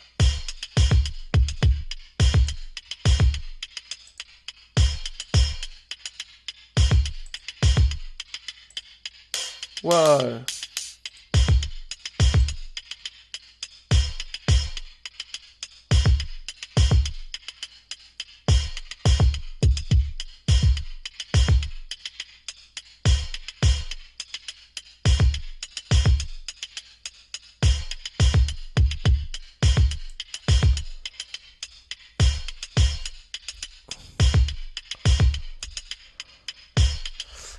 Whoa.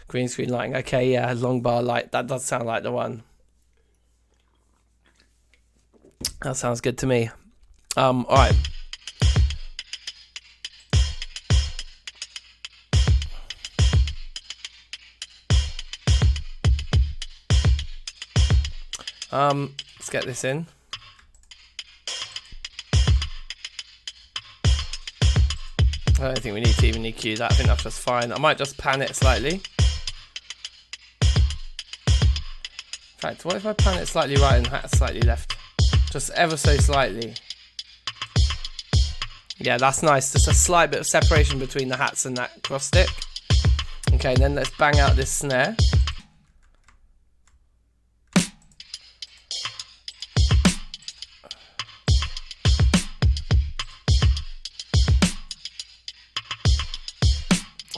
Green screen lighting. Okay, yeah, long bar light. That does sound like the one. That sounds good to me. All right. Let's get this in. I don't think we need to even EQ that. I think that's just fine. I might just pan it slightly. In fact, what if I pan it slightly right and hat slightly left? Just ever so slightly. Yeah, that's nice. Just a slight bit of separation between the hats and that cross stick. Okay, then let's bang out this snare.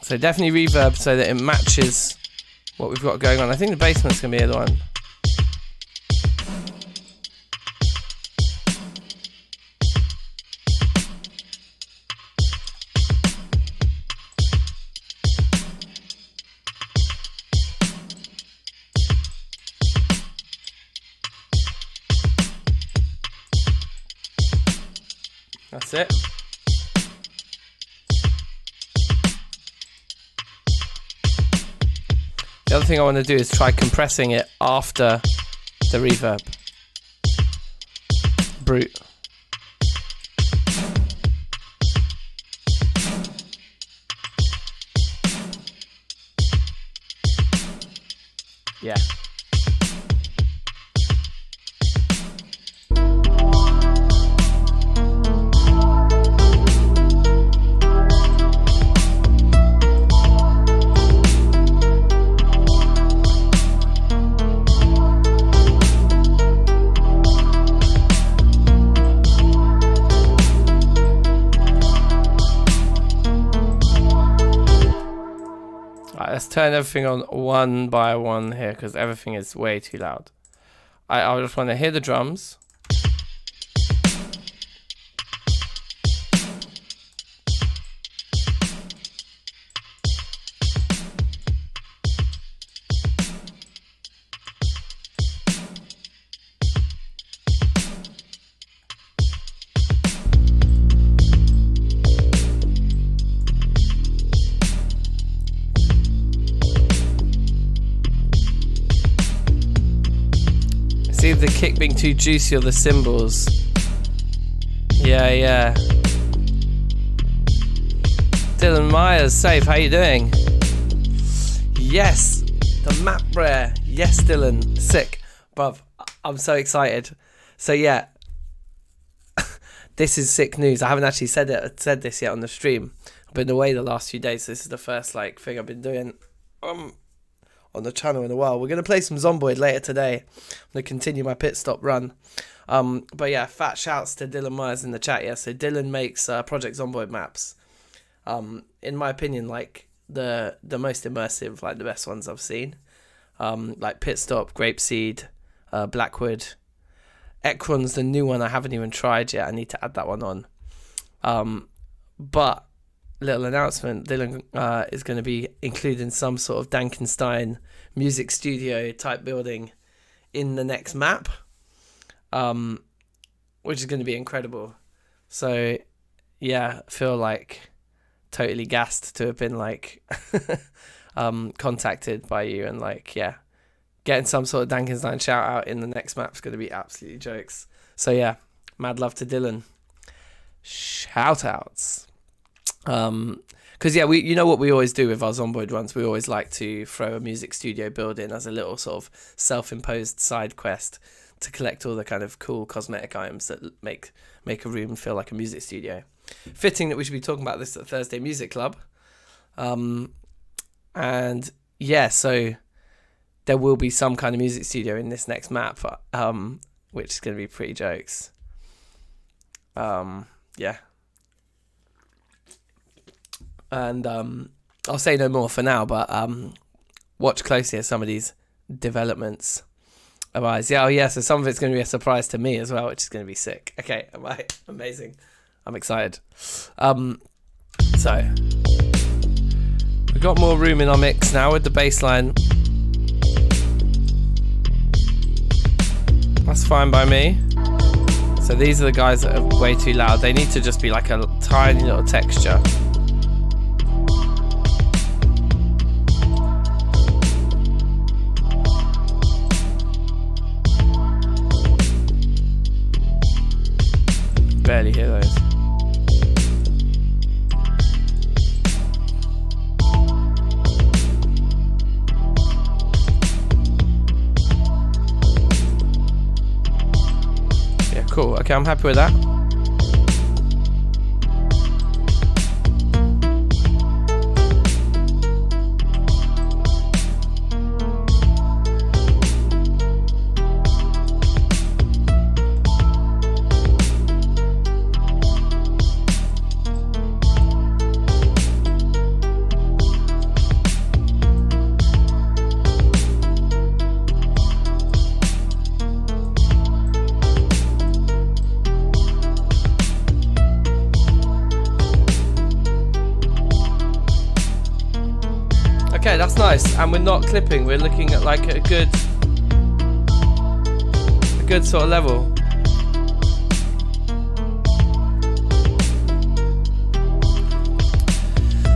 So definitely reverb so that it matches what we've got going on. I think the basement's going to be the other one. That's it. The other thing I want to do is try compressing it after the reverb. Brute. Yeah. Let's turn everything on one by one here because everything is way too loud. I just want to hear the drums. The kick being too juicy or the cymbals. Yeah. Dylan Myers, safe. How you doing? Yes, the map rare. Yes, Dylan, sick, bruv. I'm so excited. So yeah, this is sick news. I haven't actually said this yet on the stream. I've been away the last few days, so this is the first like thing I've been doing on the channel in a while. We're gonna play some Zomboid later today. I'm gonna continue my pit stop run. But yeah, fat shouts to Dylan Myers in the chat. Yeah, so Dylan makes Project Zomboid maps. In my opinion, like the most immersive, like the best ones I've seen. Like Pit Stop, Grapeseed, Blackwood. Ekron's the new one I haven't even tried yet. I need to add that one on. But little announcement, Dylan is going to be including some sort of DankNStein music studio type building in the next map, which is going to be incredible. So yeah, I feel like totally gassed to have been like contacted by you, and like, yeah, getting some sort of DankNStein shout out in the next map is going to be absolutely jokes. So yeah, mad love to Dylan. Shout outs. Because yeah, you know what we always do with our Zomboid runs, we always like to throw a music studio build in as a little sort of self-imposed side quest to collect all the kind of cool cosmetic items that make a room feel like a music studio. Fitting that we should be talking about this at Thursday Music Club. And yeah, so there will be some kind of music studio in this next map, which is going to be pretty jokes. Yeah. And I'll say no more for now, but watch closely as some of these developments arise. Yeah, oh yeah, so some of it's going to be a surprise to me as well, which is going to be sick. Okay, right, amazing. I'm excited. So we've got more room in our mix now with the bass line. That's fine by me. So these are the guys that are way too loud. They need to just be like a tiny little texture. Barely hear those. Yeah, cool. Okay, I'm happy with that. Okay, that's nice, and we're not clipping. We're looking at like a good sort of level.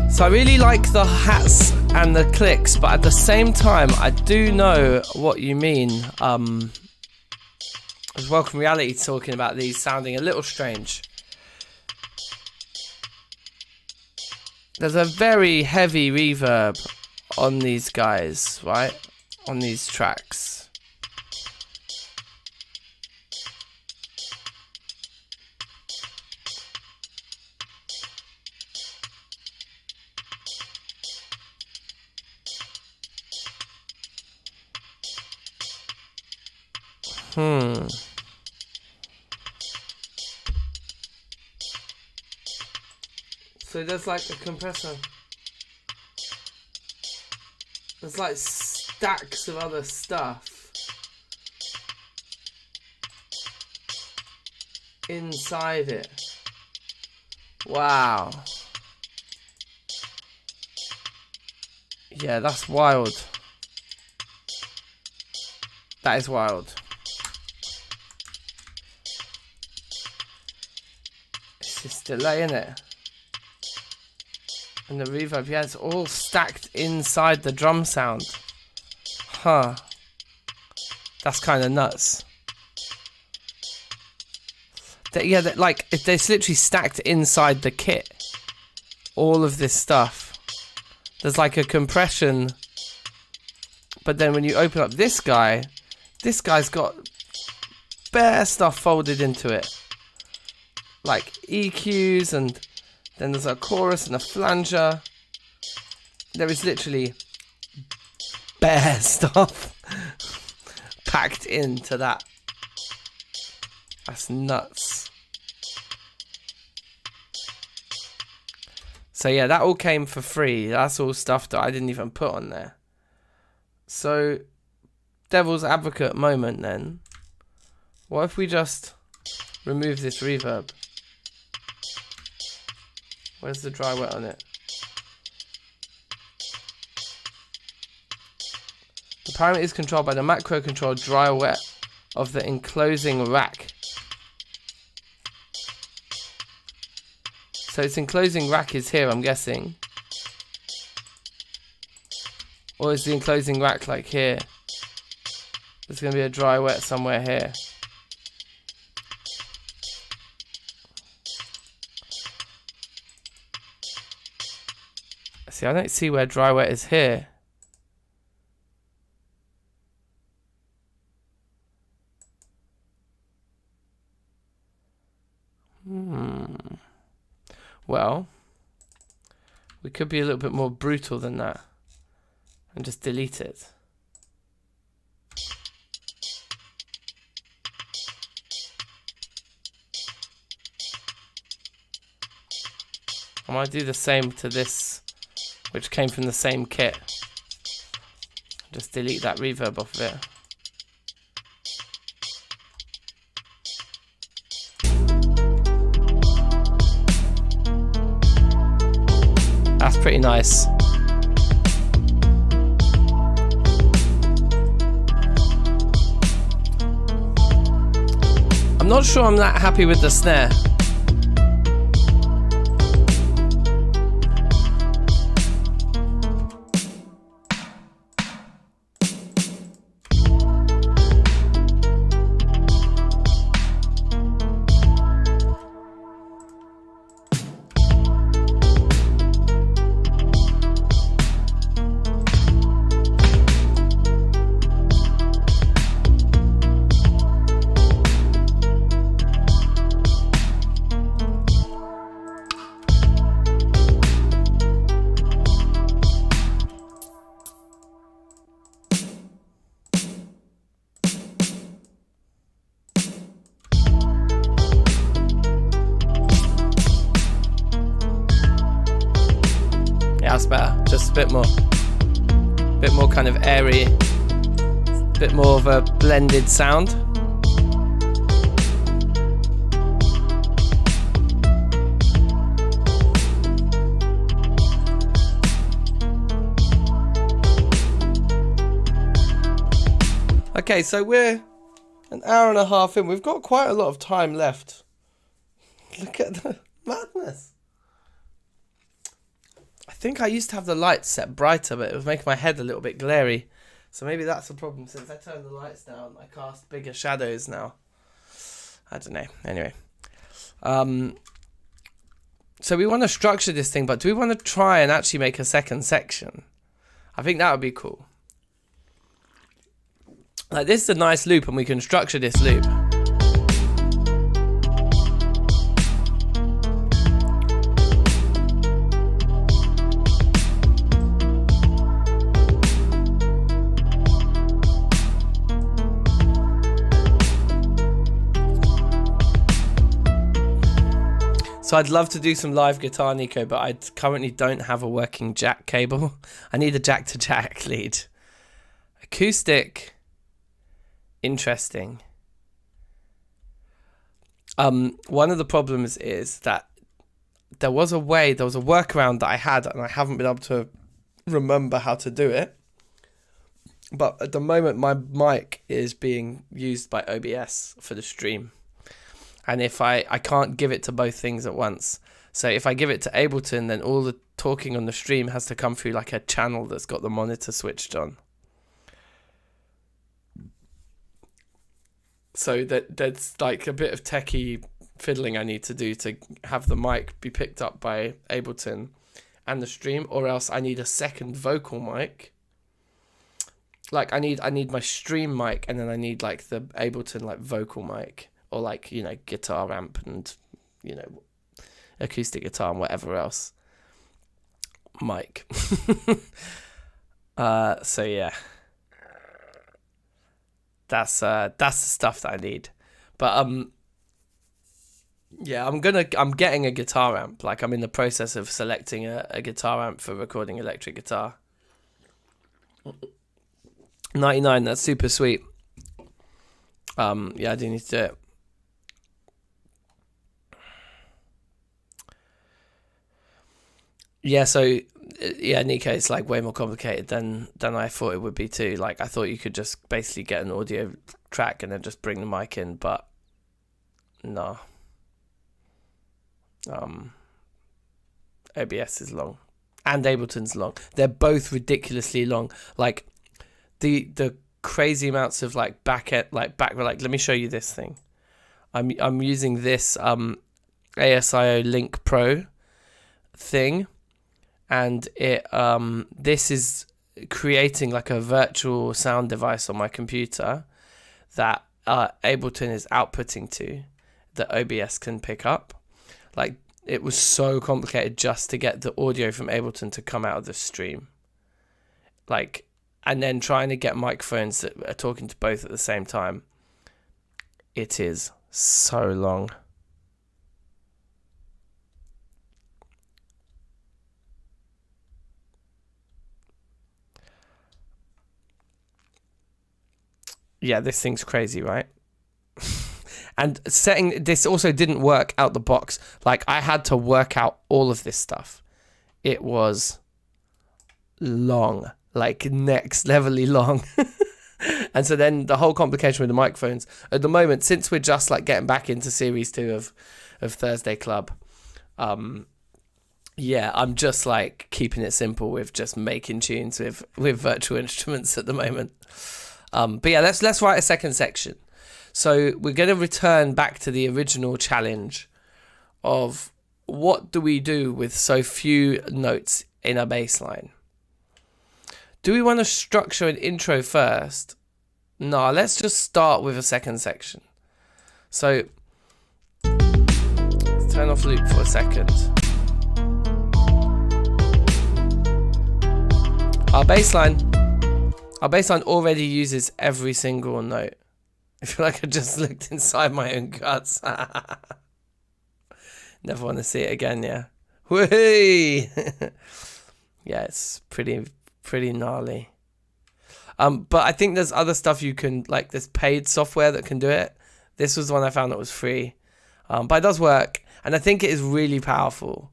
So I really like the hats and the clicks, but at the same time, I do know what you mean. As Welcome Reality talking about these sounding a little strange. There's a very heavy reverb on these guys, right? On these tracks. So there's like a compressor. There's like stacks of other stuff inside it. Wow. Yeah, that's wild. That is wild. It's just delay, isn't it? And the reverb, yeah, it's all stacked inside the drum sound. Huh. That's kind of nuts. Yeah, like, it's literally stacked inside the kit. all of this stuff. There's like a compression, but then when you open up this guy's got bare stuff folded into it, like EQs, and then there's a chorus and a flanger. There is literally bare stuff packed into that. That's nuts. So yeah, that all came for free. That's all stuff that I didn't even put on there. So, devil's advocate moment then. What if we just remove this reverb? Where's the dry wet on it? The parameter is controlled by the macro control dry wet of the enclosing rack. So its enclosing rack is here, I'm guessing. Or is the enclosing rack like here? There's going to be a dry wet somewhere here. See, I don't see where dry wet is here. Well, we could be a little bit more brutal than that and just delete it. I might do the same to this, which came from the same kit. Just delete that reverb off of it. That's pretty nice. I'm not sure I'm that happy with the snare. That's better, just a bit more kind of airy, bit more of a blended sound. Okay, so we're an hour and a half in. We've got quite a lot of time left. Look at the madness. I think I used to have the lights set brighter, but it was making my head a little bit glary. So maybe that's the problem. Since I turned the lights down, I cast bigger shadows now. I don't know. Anyway. So we want to structure this thing, but do we want to try and actually make a second section? I think that would be cool. Like, this is a nice loop, and we can structure this loop. So I'd love to do some live guitar, Nico, but I currently don't have a working jack cable. I need a jack-to-jack lead. Acoustic. Interesting. One of the problems is that there was a workaround that I had, and I haven't been able to remember how to do it. But at the moment, my mic is being used by OBS for the stream. And if I can't give it to both things at once. So if I give it to Ableton, then all the talking on the stream has to come through like a channel that's got the monitor switched on. So there's like a bit of techie fiddling I need to do to have the mic be picked up by Ableton. and the stream, or else I need a second vocal mic. Like I need my stream mic, and then I need like the Ableton like vocal mic, or like, you know, guitar amp and, you know, acoustic guitar and whatever else mic. So yeah, that's the stuff that I need. But yeah, I'm getting a guitar amp. Like I'm in the process of selecting a guitar amp for recording electric guitar. 99, that's super sweet. Yeah, I do need to do it. Yeah, so yeah, Nico, it's like way more complicated than I thought it would be too. Like I thought you could just basically get an audio track and then just bring the mic in, but no. OBS is long, and Ableton's long. They're both ridiculously long. Like the crazy amounts of like back let me show you this thing. I'm using this ASIO Link Pro thing, and it this is creating like a virtual sound device on my computer that Ableton is outputting to, that OBS can pick up. Like it was so complicated just to get the audio from Ableton to come out of the stream. Like, and then trying to get microphones that are talking to both at the same time. It is so long. Yeah, this thing's crazy, right? And setting this also didn't work out the box. Like I had to work out all of this stuff. It was long, like next levelly long. And so then the whole complication with the microphones at the moment, since we're just like getting back into series 2 of Thursday Club, yeah, I'm just like keeping it simple with just making tunes with virtual instruments at the moment. But yeah, let's write a second section. So we're going to return back to the original challenge of what do we do with so few notes in a bass line? Do we want to structure an intro first? No, let's just start with a second section. So let's turn off loop for a second. Our bass line already uses every single note. I feel like I just looked inside my own guts. Never want to see it again, yeah. Whee! Yeah, it's pretty gnarly. But I think there's other stuff you can, like there's paid software that can do it. This was the one I found that was free. But it does work, and I think it is really powerful.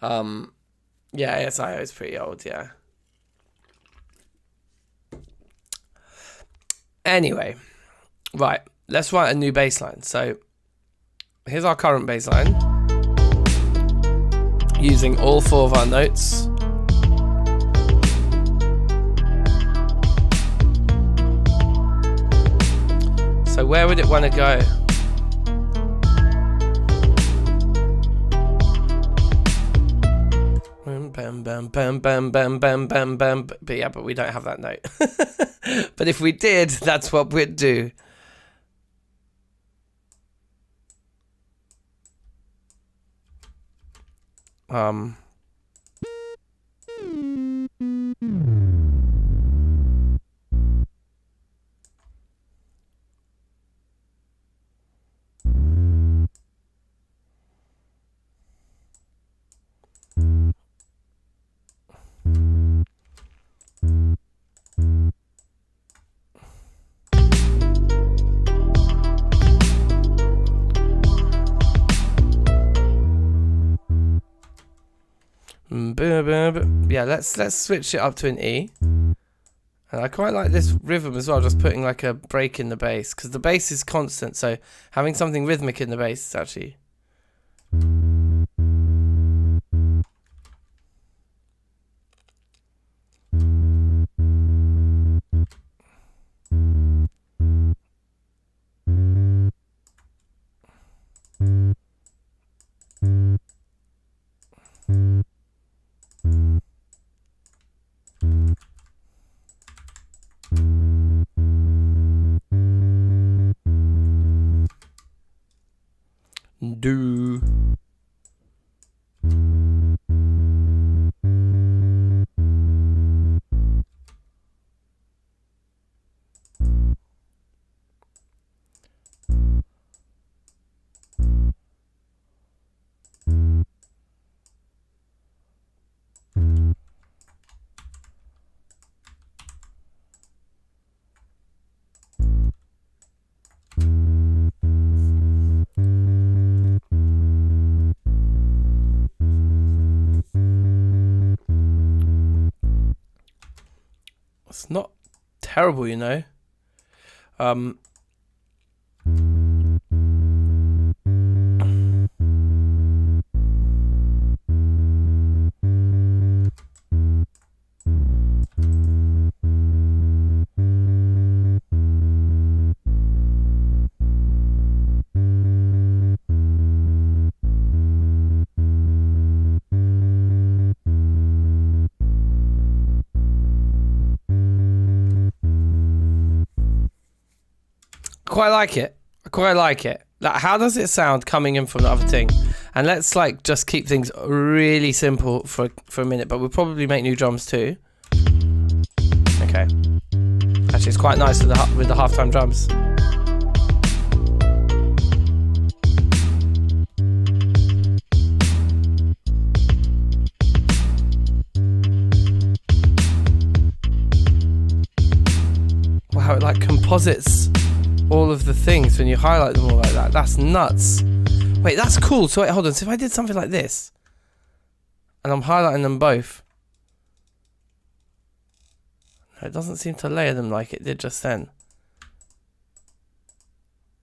Yeah, ASIO is pretty old, yeah. Anyway, right, let's write a new bass line. So here's our current bass line, using all 4 of our notes. So where would it want to go? Bam, bam, bam, bam, bam, bam, bam, bam. But yeah, but we don't have that note. But if we did, that's what we'd do. Yeah, let's switch it up to an E. And I quite like this rhythm as well, just putting like a break in the bass, because the bass is constant, so having something rhythmic in the bass is actually... terrible, you know. Quite like it. I quite like it. Like, how does it sound coming in from the other thing? And let's like just keep things really simple for a minute, but we'll probably make new drums too. Okay. Actually, it's quite nice with the halftime drums. Wow, it like composites all of the things when you highlight them all like that. That's nuts. Wait, that's cool. So wait, hold on. So if I did something like this, and I'm highlighting them both, no, it doesn't seem to layer them like it did just then.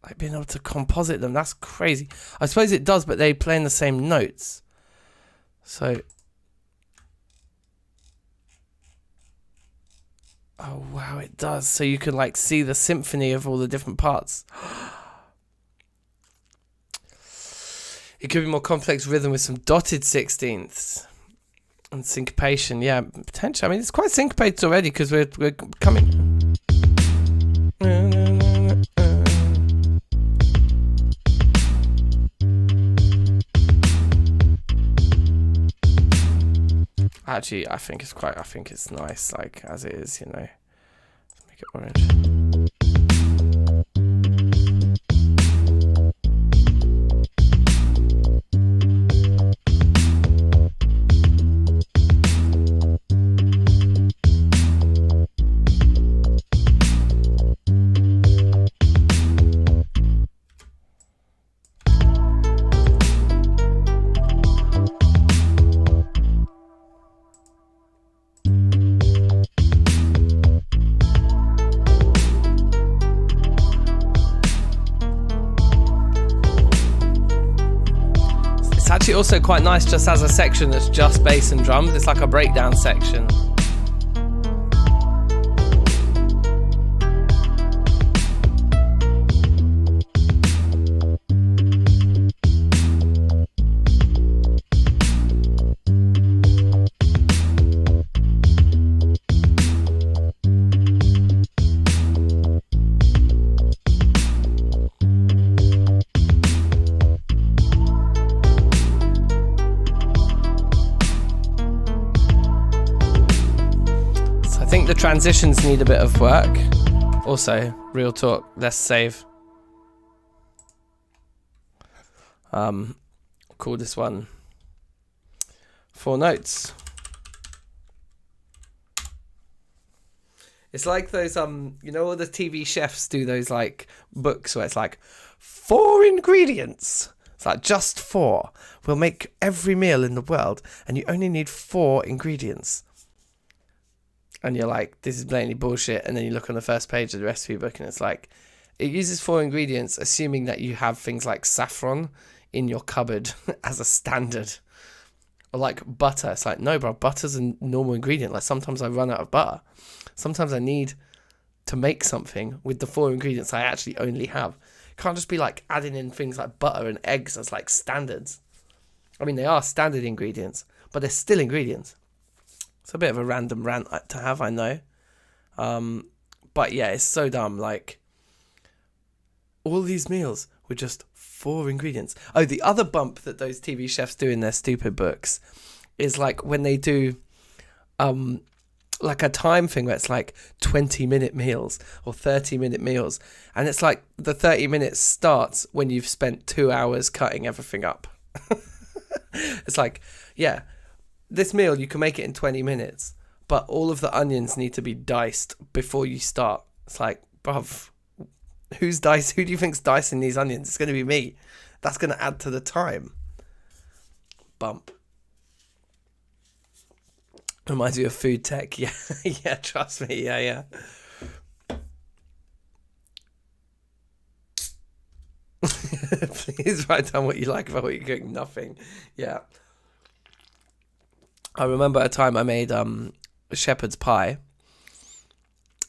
Like being able to composite them, that's crazy. I suppose it does, but they play in the same notes. So, oh wow, it does. So you can like see the symphony of all the different parts. It could be more complex rhythm with some dotted sixteenths and syncopation. Yeah, potentially. I mean, it's quite syncopated already because we're coming. Actually, I think it's nice, like as it is, you know. Let's make it orange. Actually also quite nice just as a section that's just bass and drums. It's like a breakdown section. I think the transitions need a bit of work. Also, real talk, let's save. Call this one 4 notes. It's like those you know, all the TV chefs do those like books where it's like 4 ingredients. It's like just 4 will make every meal in the world, and you only need 4 ingredients. And you're like, this is blatantly bullshit. And then you look on the first page of the recipe book and it's like, it uses 4 ingredients, assuming that you have things like saffron in your cupboard as a standard. Or like butter. It's like, no, bro, butter's a normal ingredient. Like sometimes I run out of butter. Sometimes I need to make something with the 4 ingredients I actually only have. Can't just be like adding in things like butter and eggs as like standards. I mean, they are standard ingredients, but they're still ingredients. It's a bit of a random rant to have, I know. But yeah, it's so dumb. Like, all these meals were just 4 ingredients. Oh, the other bump that those TV chefs do in their stupid books is like when they do like a time thing where it's like 20-minute meals or 30-minute meals. And it's like the 30 minutes starts when you've spent 2 hours cutting everything up. It's like, yeah, this meal, you can make it in 20 minutes, but all of the onions need to be diced before you start. It's like, bruv, who do you think's dicing these onions? It's going to be me. That's going to add to the time. Bump. Reminds me of food tech. Yeah, yeah, trust me. Yeah. Please write down what you like about what you cook. Nothing. Yeah. I remember a time I made shepherd's pie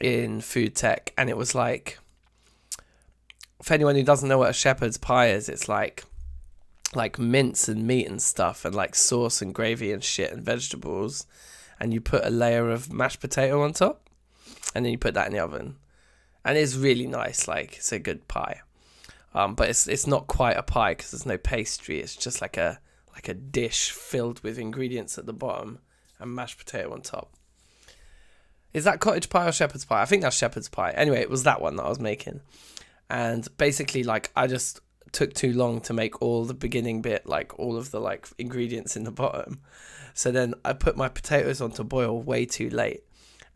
in food tech, and it was like, for anyone who doesn't know what a shepherd's pie is, it's like mince and meat and stuff, and like sauce and gravy and shit and vegetables, and you put a layer of mashed potato on top, and then you put that in the oven, and it's really nice. Like, it's a good pie, but it's not quite a pie because there's no pastry. It's just like a dish filled with ingredients at the bottom and mashed potato on top. Is that cottage pie or shepherd's pie? I think that's shepherd's pie. Anyway, it was that one that I was making. And basically, like, I just took too long to make all the beginning bit, like all of the like ingredients in the bottom. So then I put my potatoes on to boil way too late,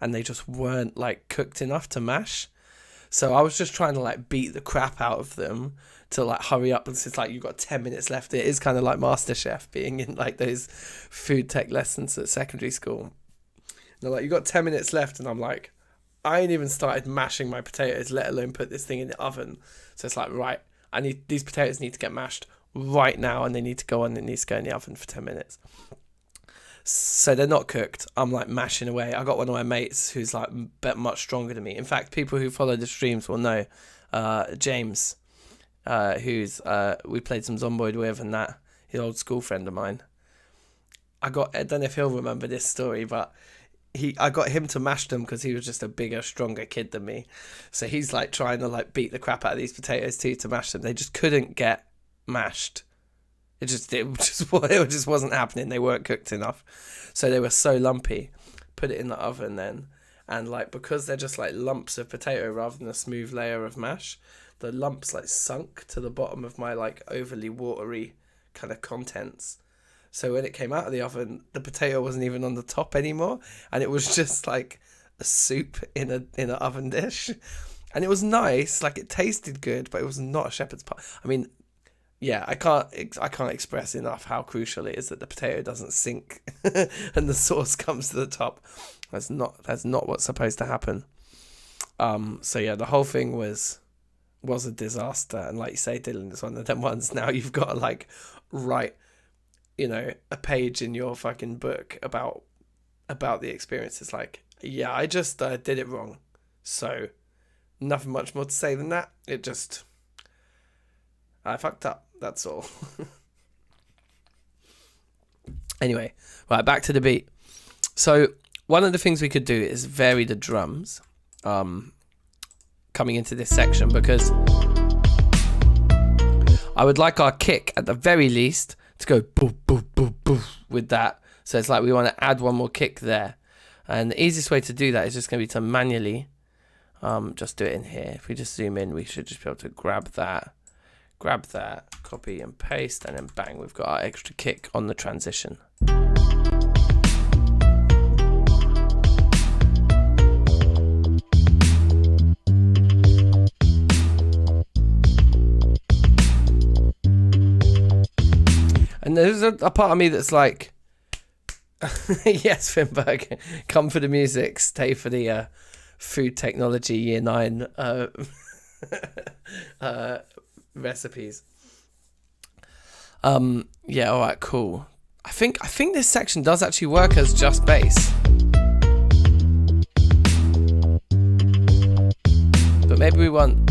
and they just weren't like cooked enough to mash. So I was just trying to like beat the crap out of them to like hurry up, and it's like, you've got 10 minutes left. It is kind of like MasterChef, being in like those food tech lessons at secondary school. They're like, you got 10 minutes left, and I'm like, I ain't even started mashing my potatoes, let alone put this thing in the oven. So it's like, right, these potatoes need to get mashed right now, and they need to go on, it needs to go in the oven for 10 minutes. So they're not cooked. I'm like mashing away. I got one of my mates who's like much stronger than me. In fact, people who follow the streams will know James, who's we played some Zomboid with, and that, he's an old school friend of mine. I don't know if he'll remember this story, but I got him to mash them because he was just a bigger, stronger kid than me. So he's like trying to like beat the crap out of these potatoes too to mash them. They just couldn't get mashed. It just wasn't happening. They weren't cooked enough. So they were so lumpy. Put it in the oven then. And like, because they're just like lumps of potato rather than a smooth layer of mash, the lumps like sunk to the bottom of my like overly watery kind of contents. So when it came out of the oven, the potato wasn't even on the top anymore, and it was just like a soup in an oven dish. And it was nice, like it tasted good, but it was not a shepherd's pie. I mean, yeah, I can't express enough how crucial it is that the potato doesn't sink and the sauce comes to the top. That's not what's supposed to happen. So yeah, the whole thing was a disaster. And like you say, Dylan, it's one of them ones now you've got to like write, you know, a page in your fucking book about the experience. It's like, yeah, I just did it wrong. So nothing much more to say than that. I fucked up. That's all. Anyway, right, back to the beat. So one of the things we could do is vary the drums coming into this section, because I would like our kick at the very least to go boof, boof, boof, boof with that. So it's like we want to add one more kick there. And the easiest way to do that is just going to be to manually just do it in here. If we just zoom in, we should just be able to grab that, copy and paste, and then bang, we've got our extra kick on the transition. And there's a part of me that's like, yes, Finberg, come for the music, stay for the food technology year 9 recipes. Yeah, all right, cool. I think this section does actually work as just bass, but maybe we want.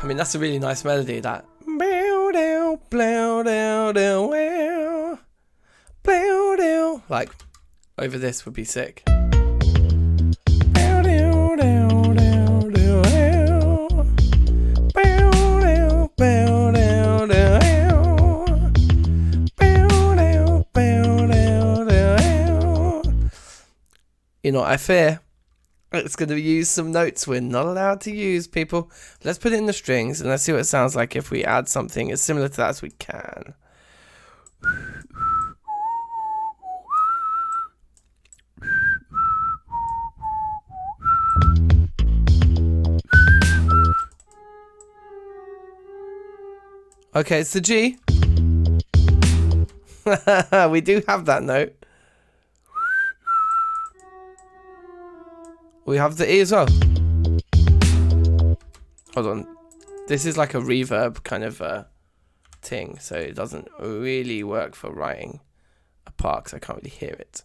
I mean, that's a really nice melody, that. Like, over this would be sick. You know, I fear it's going to use some notes we're not allowed to use, people. Let's put it in the strings and let's see what it sounds like if we add something as similar to that as we can. Okay, it's the G. We do have that note. We have the E as well. Hold on. This is like a reverb kind of thing, so it doesn't really work for writing a part because I can't really hear it.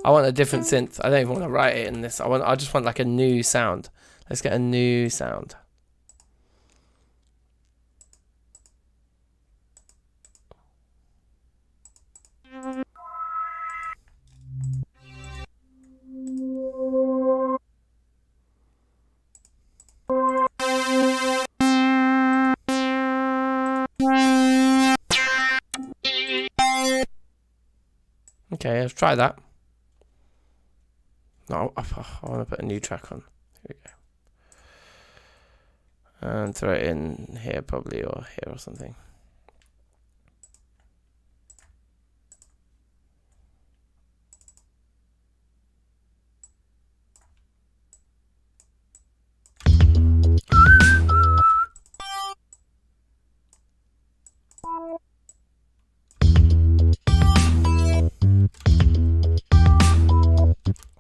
I want a different synth. I don't even want to write it in this. I just want like a new sound. Let's get a new sound. Okay, let's try that. No, I want to put a new track on. Here we go. And throw it in here probably, or here or something.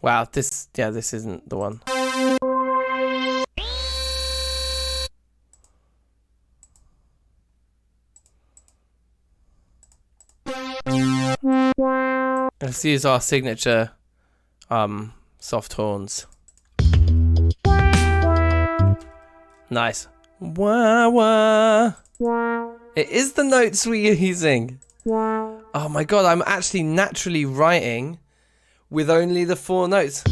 Wow, this isn't the one. Let's use our signature soft horns. Nice. Wah wah. It is the notes we're using. Oh my god, I'm actually naturally writing with only the 4 notes.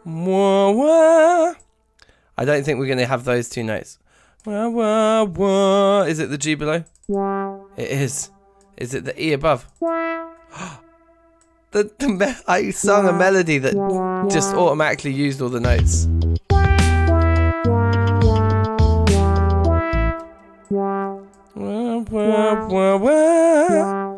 Wah, wah. I don't think we're going to have those 2 notes. Wah, wah, wah. Is it the G below? It is. Is it the E above? I sung a melody that just automatically used all the notes. Wah, wah, wah, wah.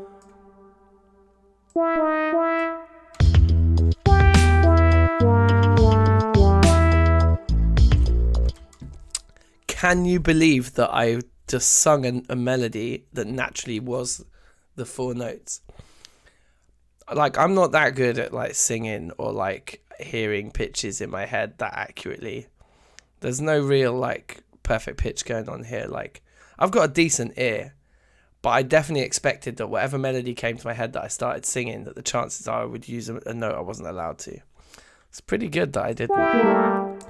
Can you believe that I just sung a melody that naturally was the 4 notes? Like, I'm not that good at like singing or like hearing pitches in my head that accurately. There's no real like perfect pitch going on here. Like, I've got a decent ear, but I definitely expected that whatever melody came to my head that I started singing, that the chances are I would use a note I wasn't allowed to. It's pretty good that I didn't.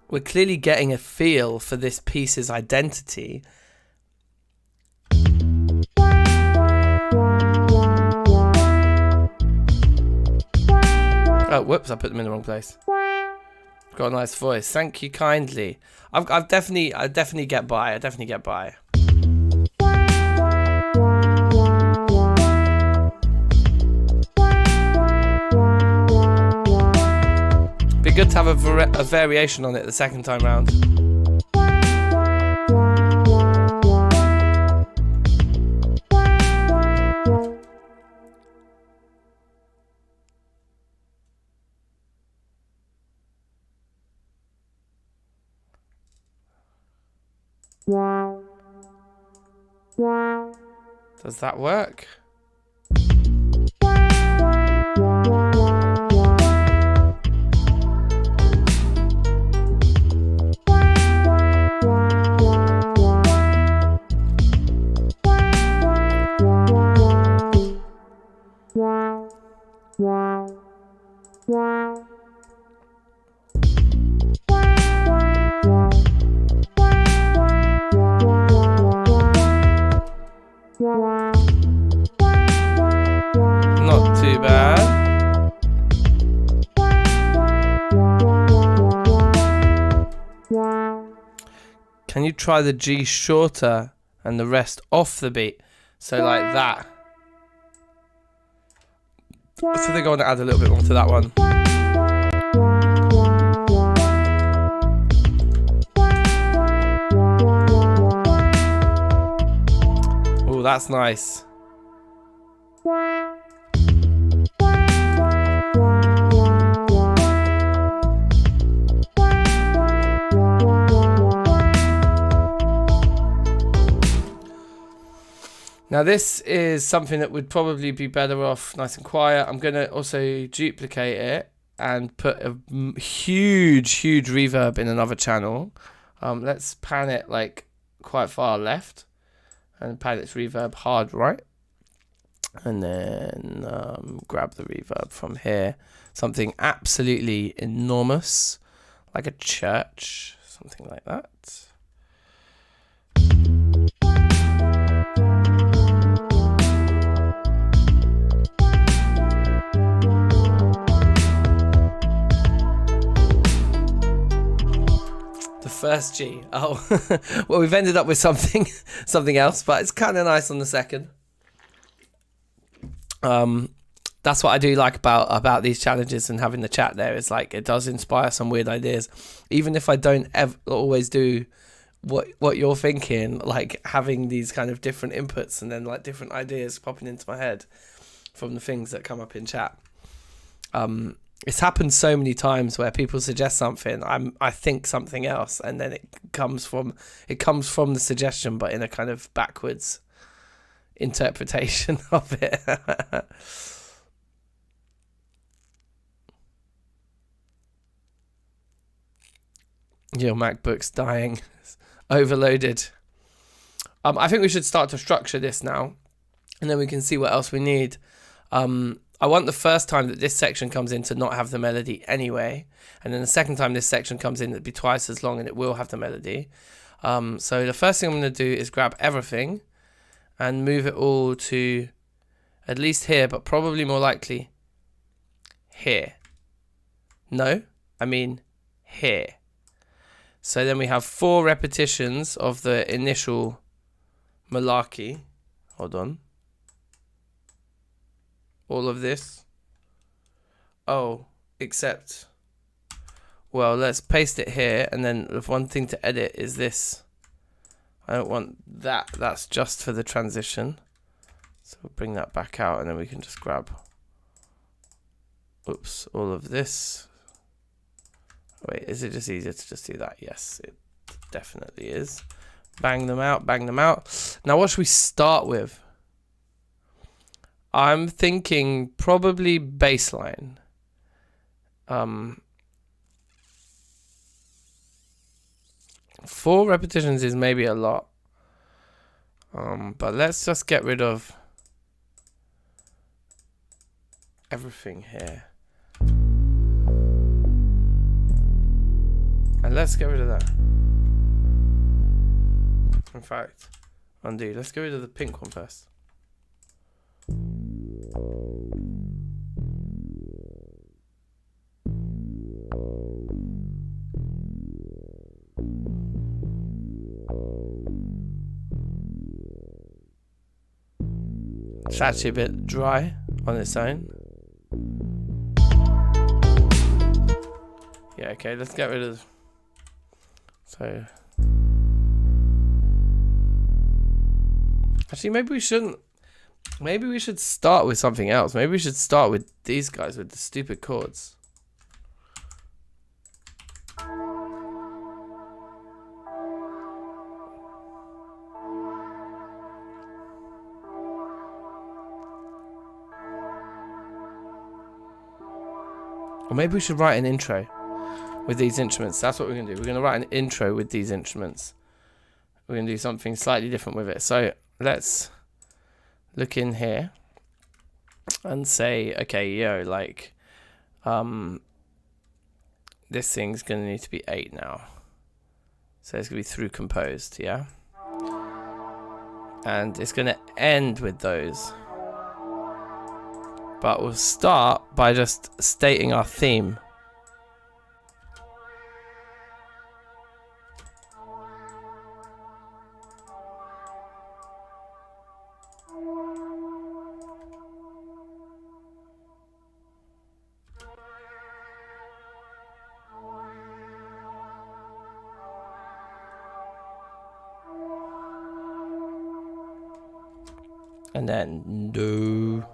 We're clearly getting a feel for this piece's identity. Oh, whoops, I put them in the wrong place. Got a nice voice. Thank you kindly. I definitely get by. I definitely get by. Be good to have a variation on it the second time round. Does that work? Not too bad. Can you try the G shorter and the rest off the beat? So like that. So I think I want to add a little bit more to that one. Oh, that's nice. Now this is something that would probably be better off nice and quiet. I'm going to also duplicate it and put a huge reverb in another channel. Let's pan it like quite far left and pan its reverb hard right. And then grab the reverb from here. Something absolutely enormous, like a church, something like that. First G. Oh, well, we've ended up with something else, but it's kind of nice on the second. That's what I do like about these challenges and having the chat there. Is like it does inspire some weird ideas, even if I don't always do what you're thinking. Like having these kind of different inputs and then like different ideas popping into my head from the things that come up in chat. It's happened so many times where people suggest something, I think something else, and then it comes from the suggestion, but in a kind of backwards interpretation of it. Your MacBook's dying, overloaded. I think we should start to structure this now, and then we can see what else we need. I want the first time that this section comes in to not have the melody anyway. And then the second time this section comes in, it'll be twice as long and it will have the melody. So the first thing I'm going to do is grab everything and move it all to at least here, but probably more likely here. No, I mean here. So then we have 4 repetitions of the initial malarkey. Hold on. All of this. Oh, except, well, let's paste it here, and then the one thing to edit is this. I don't want that. That's just for the transition. So we'll bring that back out, and then we can just grab, oops, all of this. Wait, is it just easier to just do that? Yes, it definitely is. Bang them out, bang them out. Now, what should we start with? I'm thinking probably baseline. 4 repetitions is maybe a lot. But let's just get rid of everything here. And let's get rid of that. In fact, undo. Let's get rid of the pink one first. It's actually a bit dry on its own. Yeah, okay, let's get rid of. So. Actually, maybe we shouldn't. Maybe we should start with something else. Maybe we should start with these guys with the stupid chords. Or maybe we should write an intro with these instruments. That's what we're going to do. We're going to write an intro with these instruments. We're going to do something slightly different with it. So let's look in here and say, okay, yo, like, this thing's going to need to be 8 now. So it's going to be through composed, yeah? And it's going to end with those. But we'll start by just stating our theme. And then do.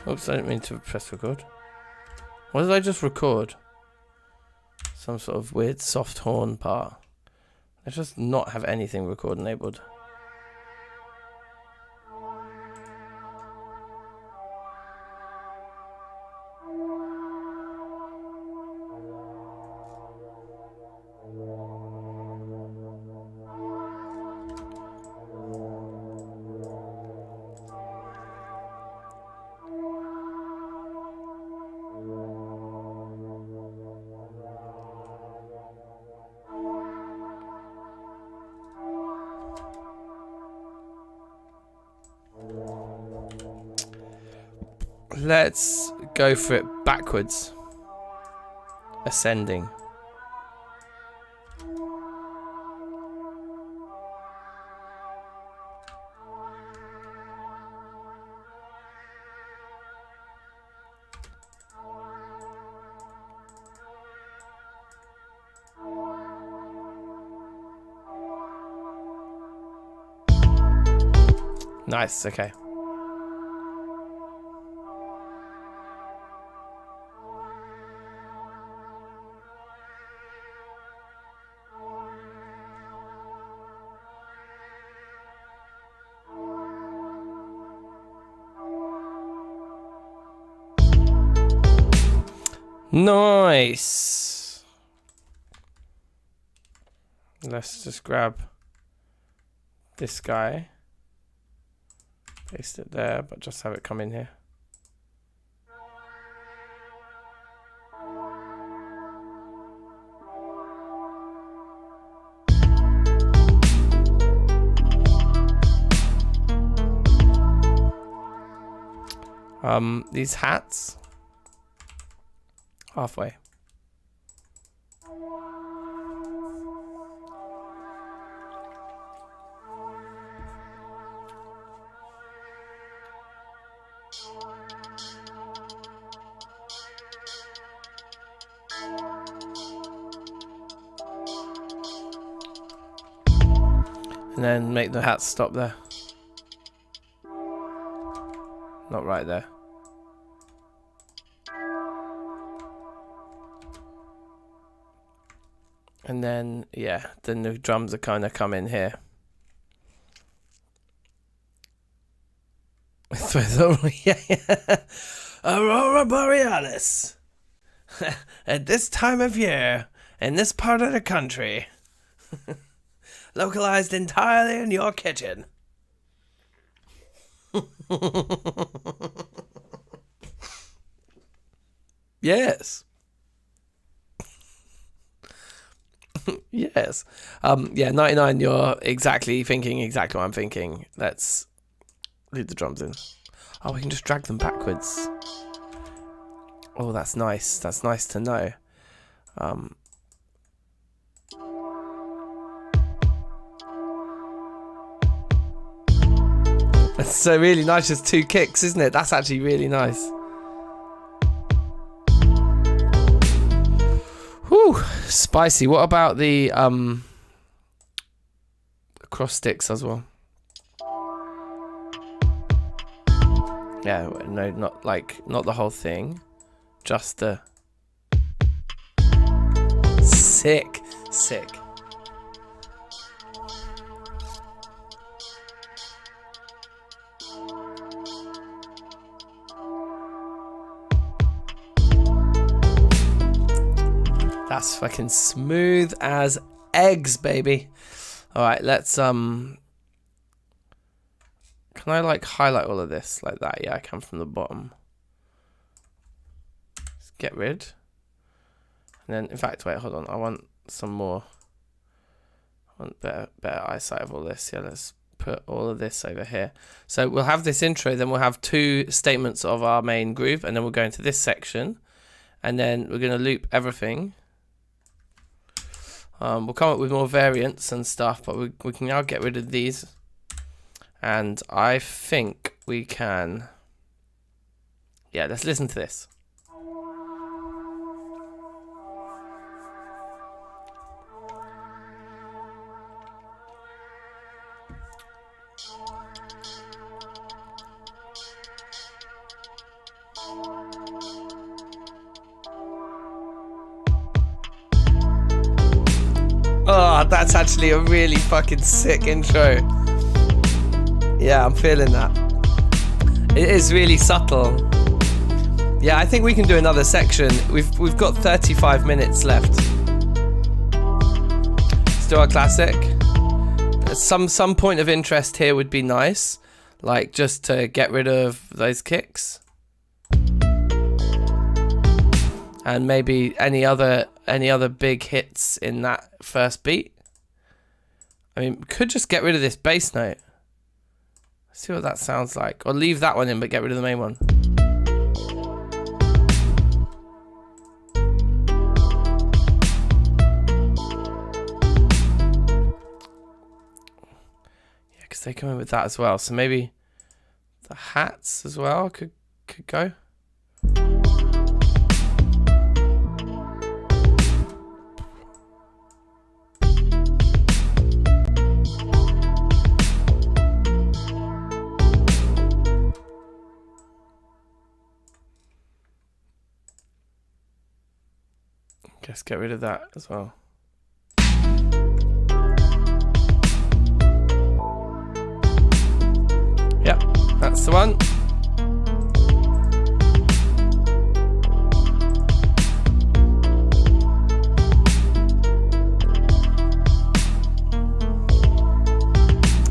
Oops, I didn't mean to press record. What did I just record? Some sort of weird soft horn part. Let's just not have anything record enabled. Let's go for it backwards. Ascending. Nice, okay. Nice. Let's just grab this guy, paste it there, but just have it come in here. These hats. Halfway. And then make the hat stop there. Not right there. And then, yeah, then the drums are kind of come in here. Aurora Borealis. At this time of year, in this part of the country. Localized entirely in your kitchen. Yes. Yes. Yeah, 99, you're exactly thinking exactly what I'm thinking. Let's leave the drums in. Oh, we can just drag them backwards. Oh, that's nice. That's nice to know. It's so really nice, just 2 kicks, isn't it? That's actually really nice. Whew, spicy. What about the cross sticks as well? Yeah, no, not the whole thing, just the sick. That's fucking smooth as eggs, baby. All right, let's Can I like highlight all of this like that? Yeah, I can from the bottom. Let's get rid. And then, in fact, wait, hold on. I want some more. I want better eyesight of all this. Yeah, let's put all of this over here. So we'll have this intro, then we'll have 2 statements of our main groove, and then we'll go into this section, and then we're going to loop everything. We'll come up with more variants and stuff, but we can now get rid of these. And I think we can, yeah, let's listen to this. Oh, that's actually a really fucking sick intro. Yeah, I'm feeling that. It is really subtle. Yeah, I think we can do another section. We've got 35 minutes left. Let's do our classic. Some point of interest here would be nice, like just to get rid of those kicks. And maybe any other big hits in that first beat. I mean, we could just get rid of this bass note. Let's see what that sounds like. Or leave that one in, but get rid of the main one. Yeah, because they come in with that as well. So maybe the hats as well could go. Let's get rid of that as well. Yep, that's the one.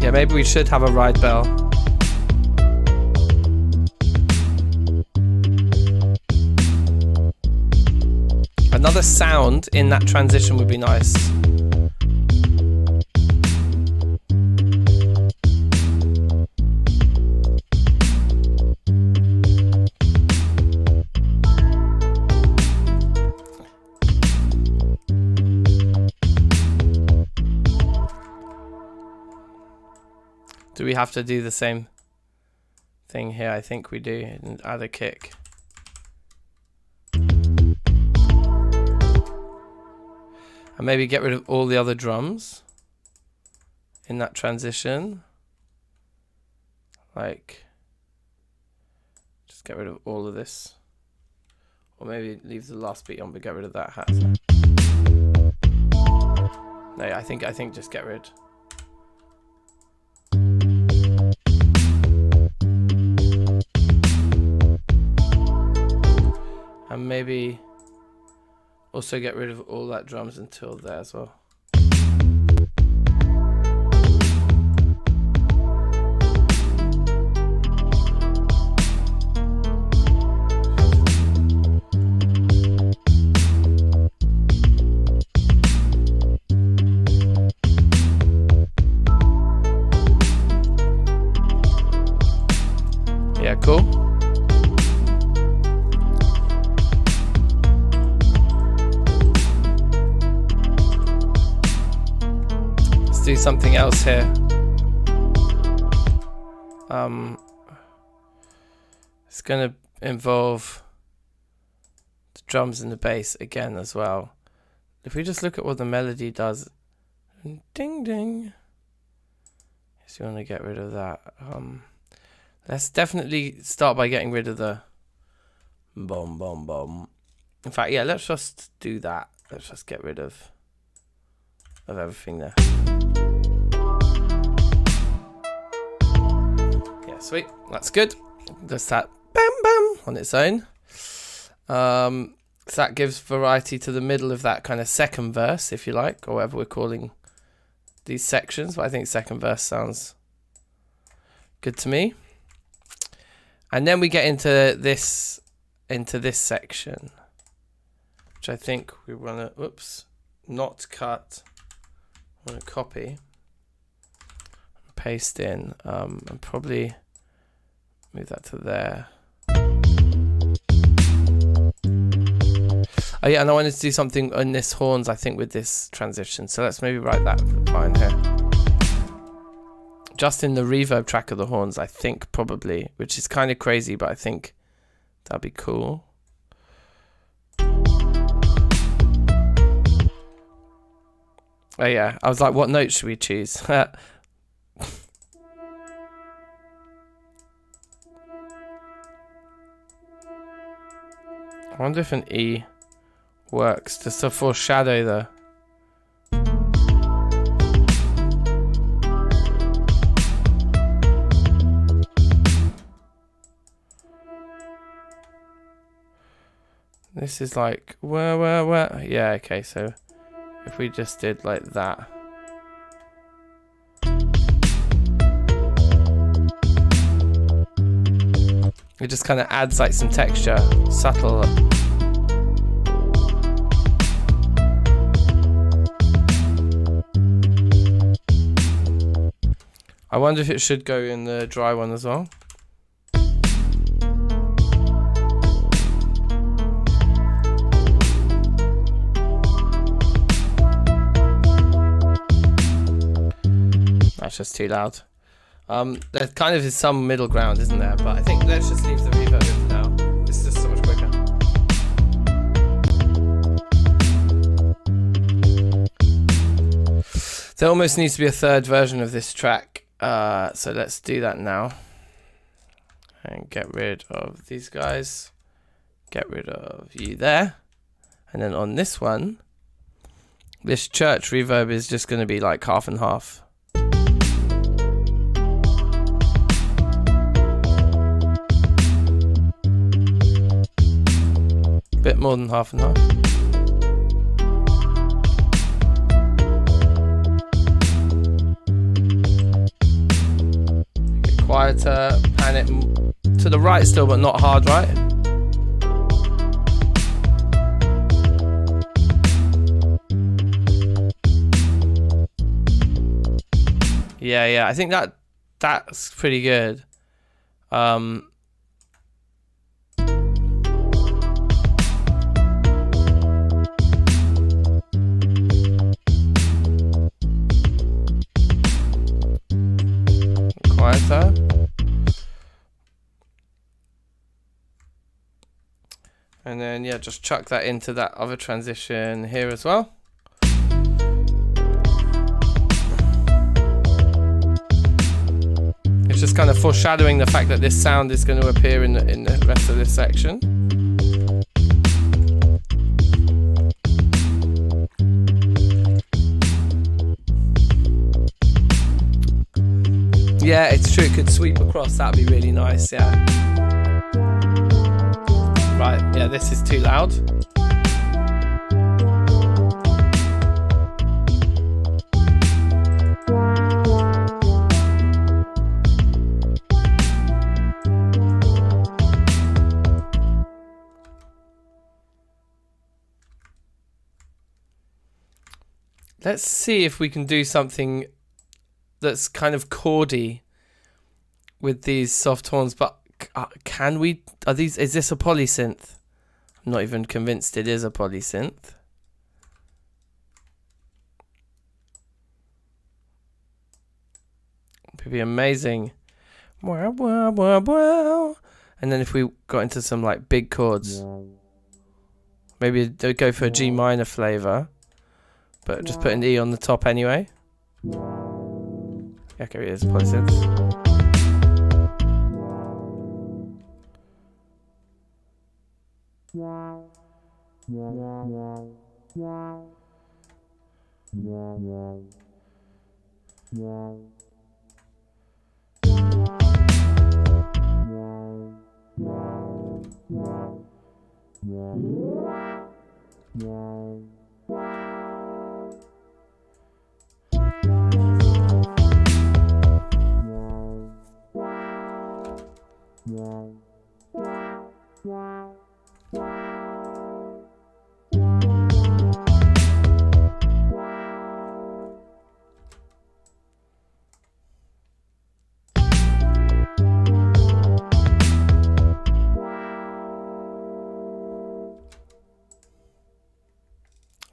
Yeah, maybe we should have a ride bell. Another sound in that transition would be nice. Do we have to do the same thing here? I think we do, and add a kick. And maybe get rid of all the other drums in that transition. Like, just get rid of all of this. Or maybe leave the last beat on, but get rid of that hat. No, I think just get rid. And maybe also get rid of all that drums until there as well. Yeah, cool. Do something else here. It's gonna involve the drums and the bass again as well. If we just look at what the melody does, ding ding. So you want to get rid of that. Let's definitely start by getting rid of the boom boom boom. In fact, yeah, let's just do that. Let's just get rid of everything there. Yeah, sweet. That's good. Just that bam bam on its own. So that gives variety to the middle of that kind of second verse, if you like, or whatever we're calling these sections. But I think second verse sounds good to me. And then we get into this section, which I think we want to, not cut. I'm going to copy, paste in, and probably move that to there. Oh yeah, and I wanted to do something on this horns, I think, with this transition. So let's maybe write that line here. just in the reverb track of the horns, I think, probably, which is kind of crazy, but I think that'd be cool. Oh yeah, I was like, what note should we choose? I wonder if an E works, just to foreshadow the... This is like, where? Yeah, okay, so if we just did like that. It just kind of adds like some texture, subtle. I wonder if it should go in the dry one as well. That's just too loud. There kind of is some middle ground, isn't there? But I think let's just leave the reverb in for now. This is just so much quicker. There almost needs to be a third version of this track. So let's do that now. And get rid of these guys. Get rid of you there. And then on this one, this church reverb is just going to be like half and half. Bit more than half and half. Get quieter, pan it to the right still, but not hard right. Yeah, I think that's pretty good. Quieter. And then yeah, just chuck that into that other transition here as well. It's just kind of foreshadowing the fact that this sound is going to appear in the rest of this section. Yeah, it's true, it could sweep across, that'd be really nice, yeah. Right, yeah, this is too loud. Let's see if we can do something that's kind of chordy with these soft horns, but can we? Is this a polysynth? I'm not even convinced it is a polysynth. It would be amazing. Wow, wow, wow, wow. And then if we got into some like big chords, maybe they'd go for a G minor flavor, but just put an E on the top anyway. Okay, it is polysynth.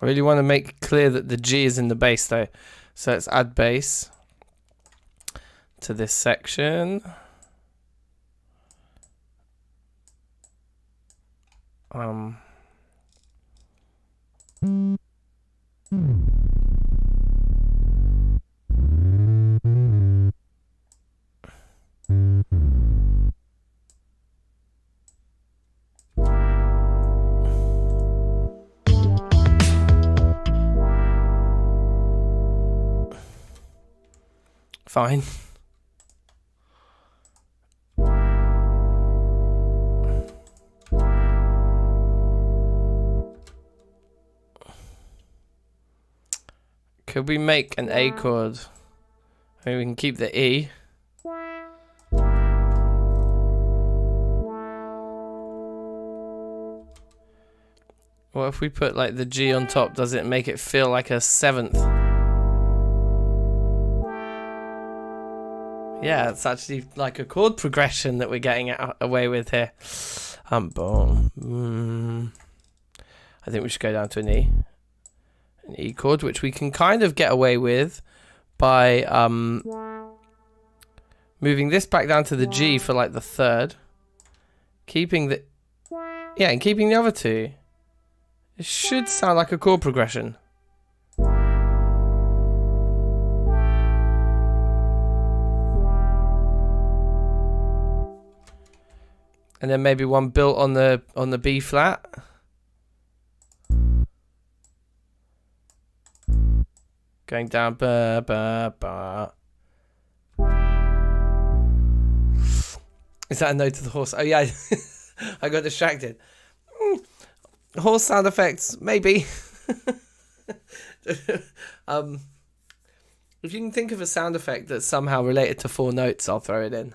I really want to make clear that the G is in the bass though. So let's add bass to this section. Fine. Could we make an A chord? I mean, we can keep the E. What if we put like the G on top? Does it make it feel like a seventh? Yeah, it's actually like a chord progression that we're getting away with here. Boom. I think we should go down to an E chord, which we can kind of get away with by moving this back down to the G for like the third, keeping the and keeping the other two. It should sound like a chord progression. And then maybe one built on the B flat. Going down, ba ba ba. Is that a note to the horse? Oh yeah, I got distracted. Horse sound effects, maybe. If you can think of a sound effect that's somehow related to 4 notes, I'll throw it in.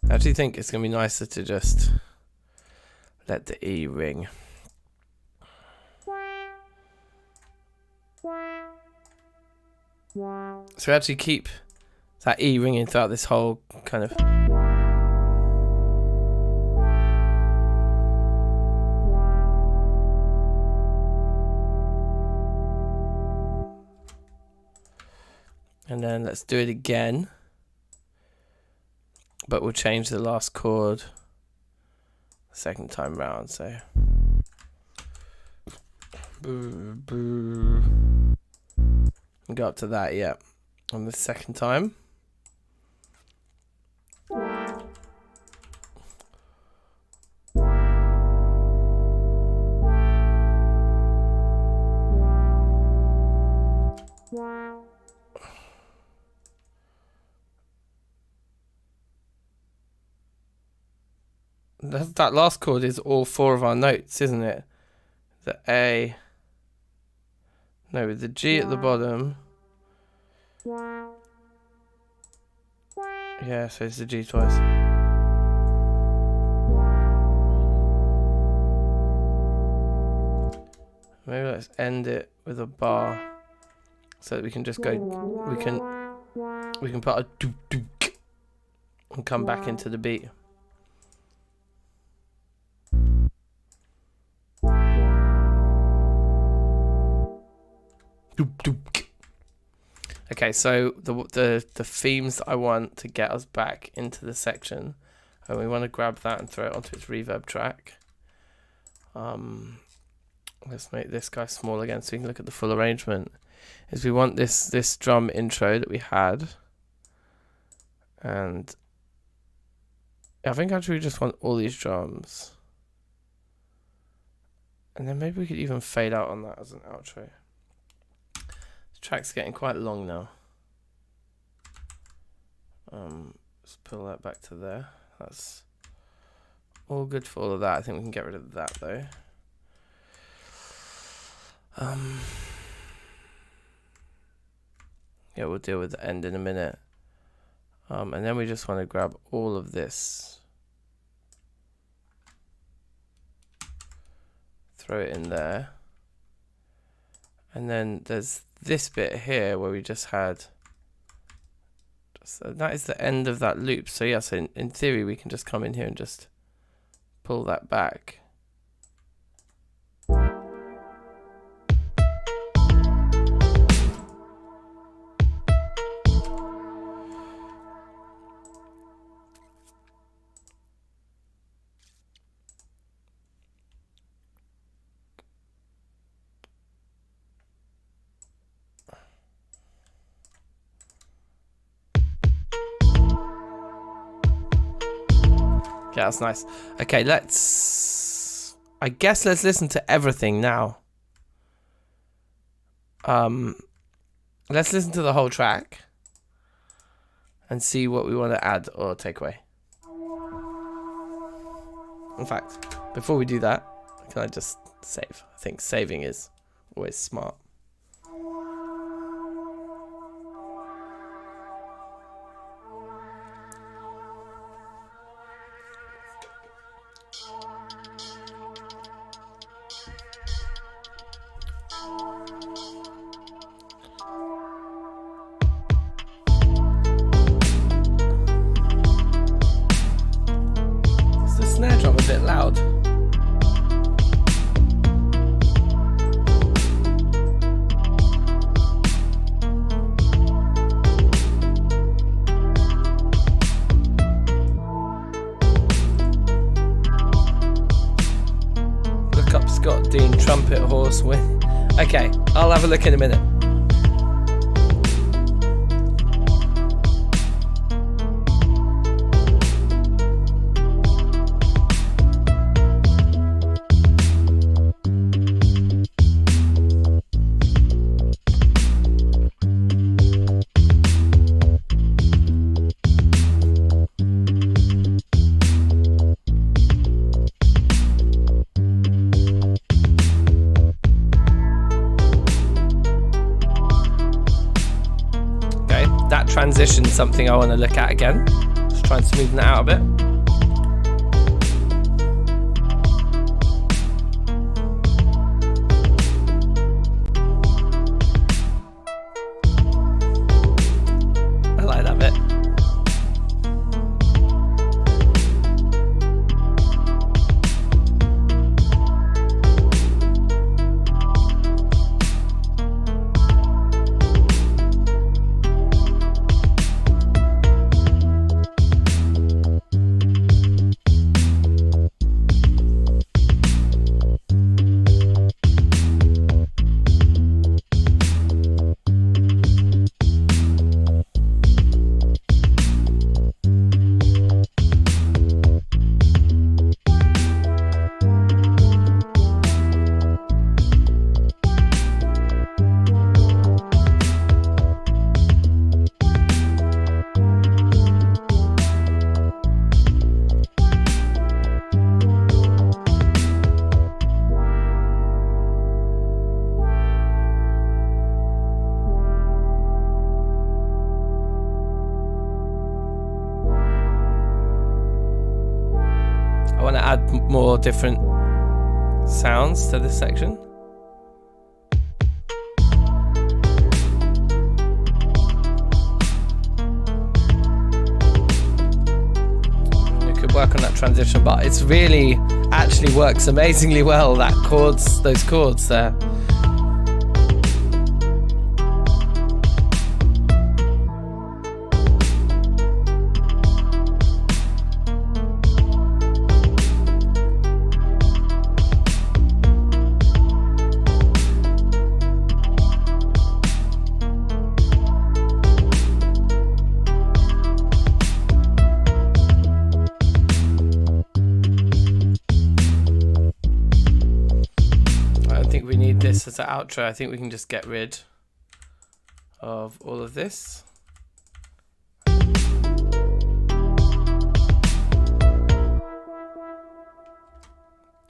I actually think it's going to be nicer to just let the E ring. So we actually keep that E ringing throughout this whole kind of... And then let's do it again. But we'll change the last chord the second time round, so... Boo, boo. And go up to that, yeah. On the second time. That last chord is all 4 of our notes, isn't it? The A. No, with the G at the bottom. Yeah, so it's the G twice. Maybe let's end it with a bar, so that we can just go. We can put a doop doop and come back into the beat. Okay, so the themes that I want to get us back into the section, and we want to grab that and throw it onto its reverb track. Let's make this guy small again so we can look at the full arrangement. Is we want this drum intro that we had, and I think actually we just want all these drums, and then maybe we could even fade out on that as an outro. The track's getting quite long now. Let's pull that back to there. That's all good for all of that. I think we can get rid of that though. Yeah, we'll deal with the end in a minute. And then we just want to grab all of this, throw it in there, and then there's this bit here where we just had So that is the end of that loop. So yeah, so in theory we can just come in here and just pull that back. Yeah, that's nice. Okay, I guess let's listen to everything now. Let's listen to the whole track and see what we want to add or take away. In fact, before we do that, can I just save? I think saving is always smart. Snare drum a bit loud. Look up Scott Dean, trumpet, horse, wind. Okay, I'll have a look in a minute. Transition, something I want to look at again. Just try and smoothen that out a bit. I like that bit. Add more different sounds to this section. You could work on that transition, but it's really actually works amazingly well, that chords, those chords there. This as an outro. I think we can just get rid of all of this.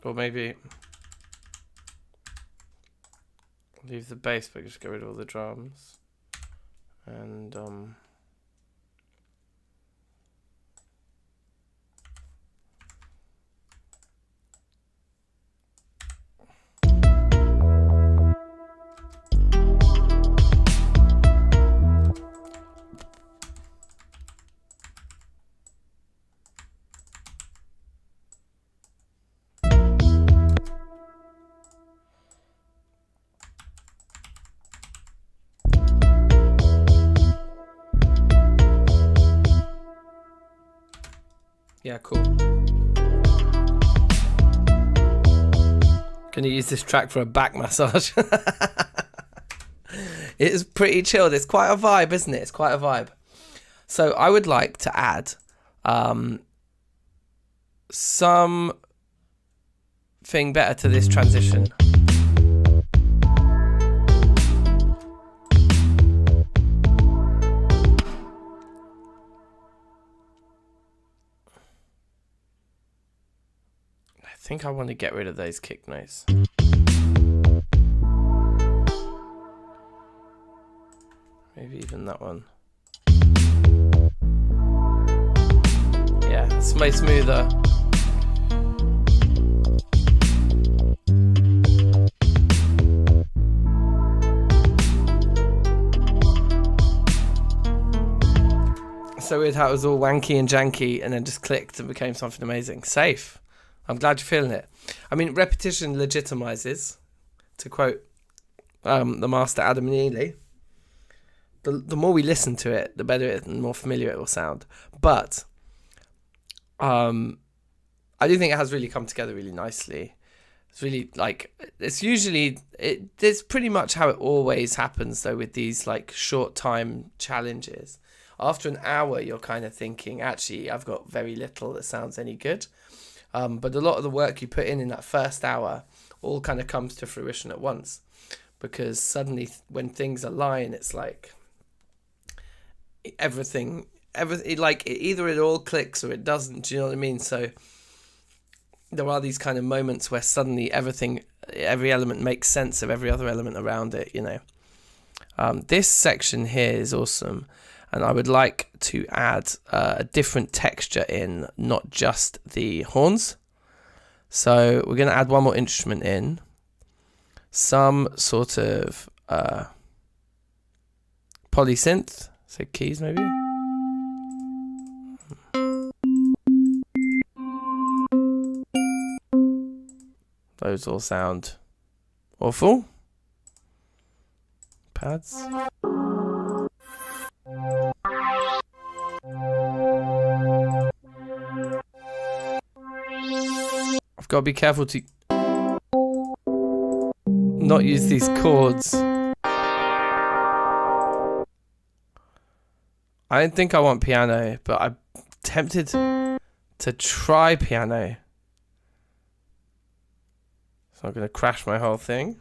Or maybe leave the bass but just get rid of all the drums. And Yeah, cool. Gonna use this track for a back massage. It is pretty chilled. It's quite a vibe, isn't it? It's quite a vibe. So I would like to add something better to this transition. I think I want to get rid of those kick notes. Maybe even that one. Yeah, it's way smoother. So weird how it was all wanky and janky and then just clicked and became something amazing. Safe. I'm glad you're feeling it. I mean, repetition legitimizes, to quote the master Adam Neely. The more we listen to it, the better it and more familiar it will sound. But I do think it has really come together really nicely. It's really like, it's pretty much how it always happens though with these like short time challenges. After an hour, you're kind of thinking, actually, I've got very little that sounds any good. But a lot of the work you put in that first hour all kind of comes to fruition at once. Because suddenly when things align, it's like everything like either it all clicks or it doesn't. Do you know what I mean? So there are these kind of moments where suddenly every element makes sense of every other element around it, you know. This section here is awesome. And I would like to add a different texture in, not just the horns. So we're going to add one more instrument in. Some sort of polysynth. So keys maybe. Those all sound awful. Pads. I've got to be careful to not use these chords. I don't think I want piano, but I'm tempted to try piano. So I'm going to crash my whole thing.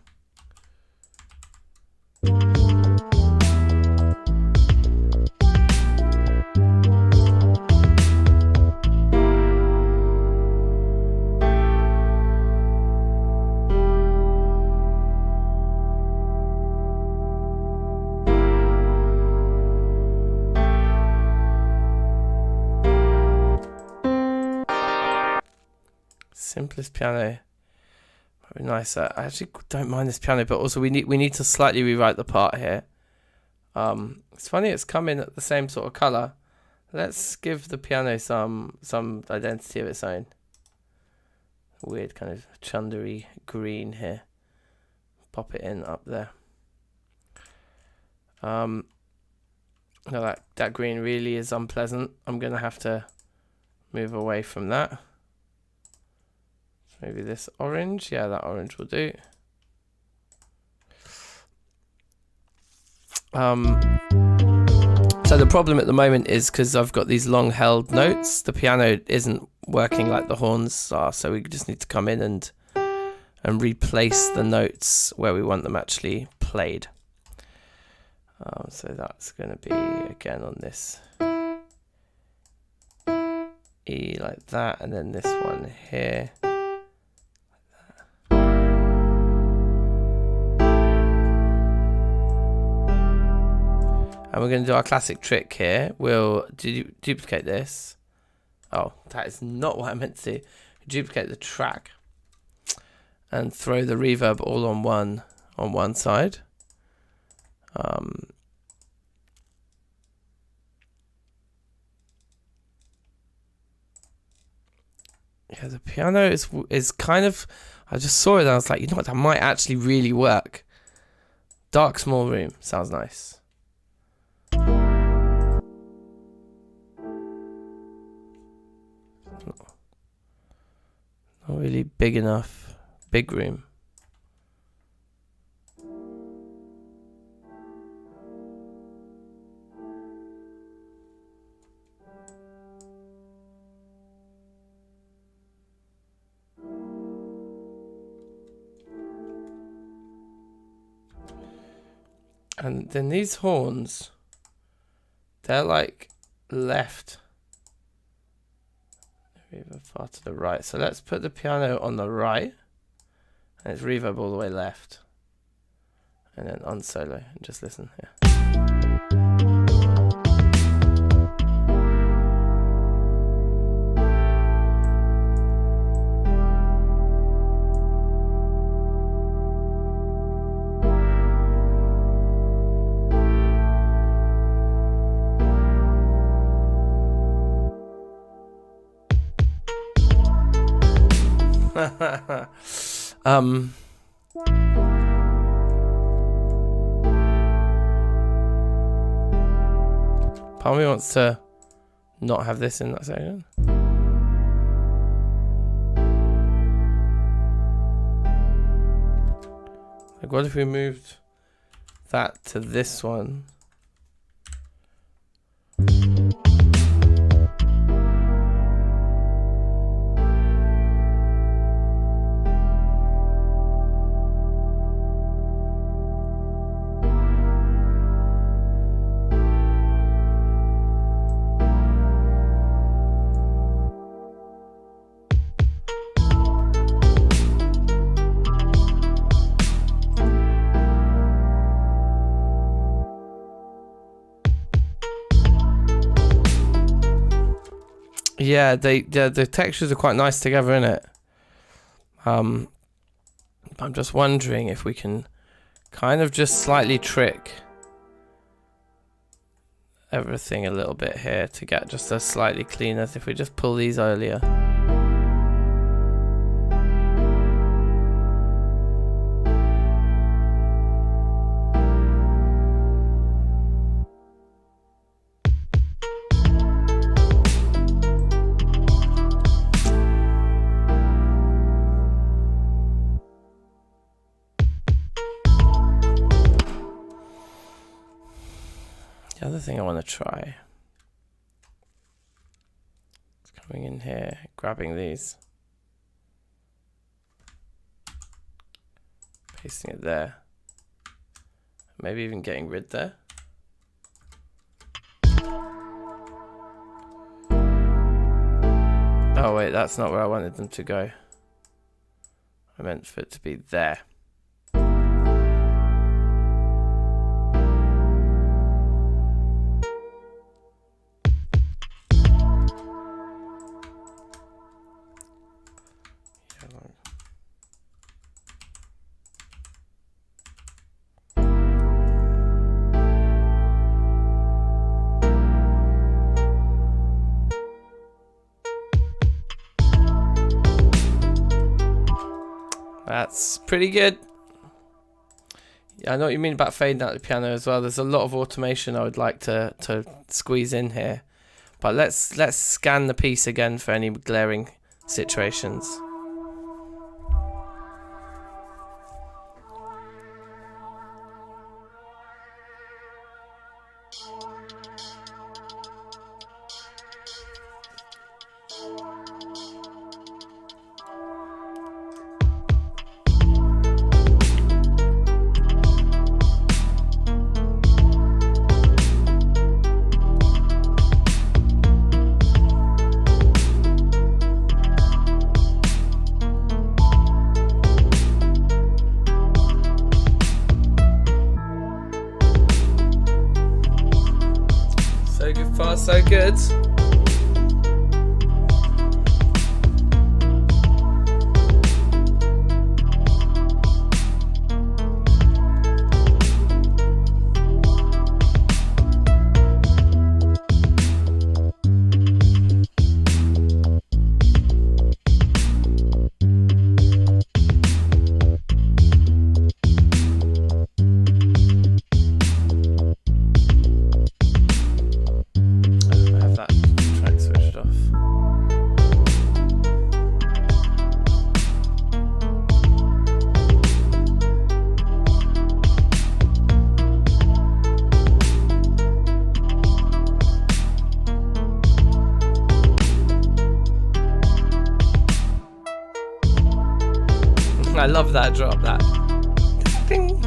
Simplest piano. Very nice. I actually don't mind this piano, but also we need to slightly rewrite the part here. It's funny it's come in at the same sort of color. Let's give the piano some identity of its own. Weird kind of chundery green here. Pop it in up there. No, that green really is unpleasant. I'm gonna have to move away from that. Maybe this orange. Yeah, that orange will do. So the problem at the moment is because I've got these long held notes, the piano isn't working like the horns are, so we just need to come in and replace the notes where we want them actually played. So that's going to be again on this E like that, and then this one here. And we're going to do our classic trick here. We'll duplicate this. Oh, that is not what I meant to do. Duplicate the track and throw the reverb all on one side. Yeah, the piano is kind of. I just saw it and I was like, you know what, that might actually really work. Dark small room sounds nice. really big enough, big room. And then these horns, they're like left, reverb far to the right. So let's put the piano on the right, and it's reverb all the way left. And then on solo, and just listen here. Part of me wants to not have this in that section. Like, what if we moved that to this one? Yeah, the textures are quite nice together, innit? I'm just wondering if we can kind of just slightly trick everything a little bit here to get just a slightly cleaner. If we just pull these earlier. The other thing I want to try is coming in here, grabbing these, pasting it there, maybe even getting rid there. Oh wait, that's not where I wanted them to go. I meant for it to be there. That's pretty good. Yeah, I know what you mean about fading out the piano as well. There's a lot of automation I would like to squeeze in here. But let's scan the piece again for any glaring situations. So good. I love that drop. That. Ding.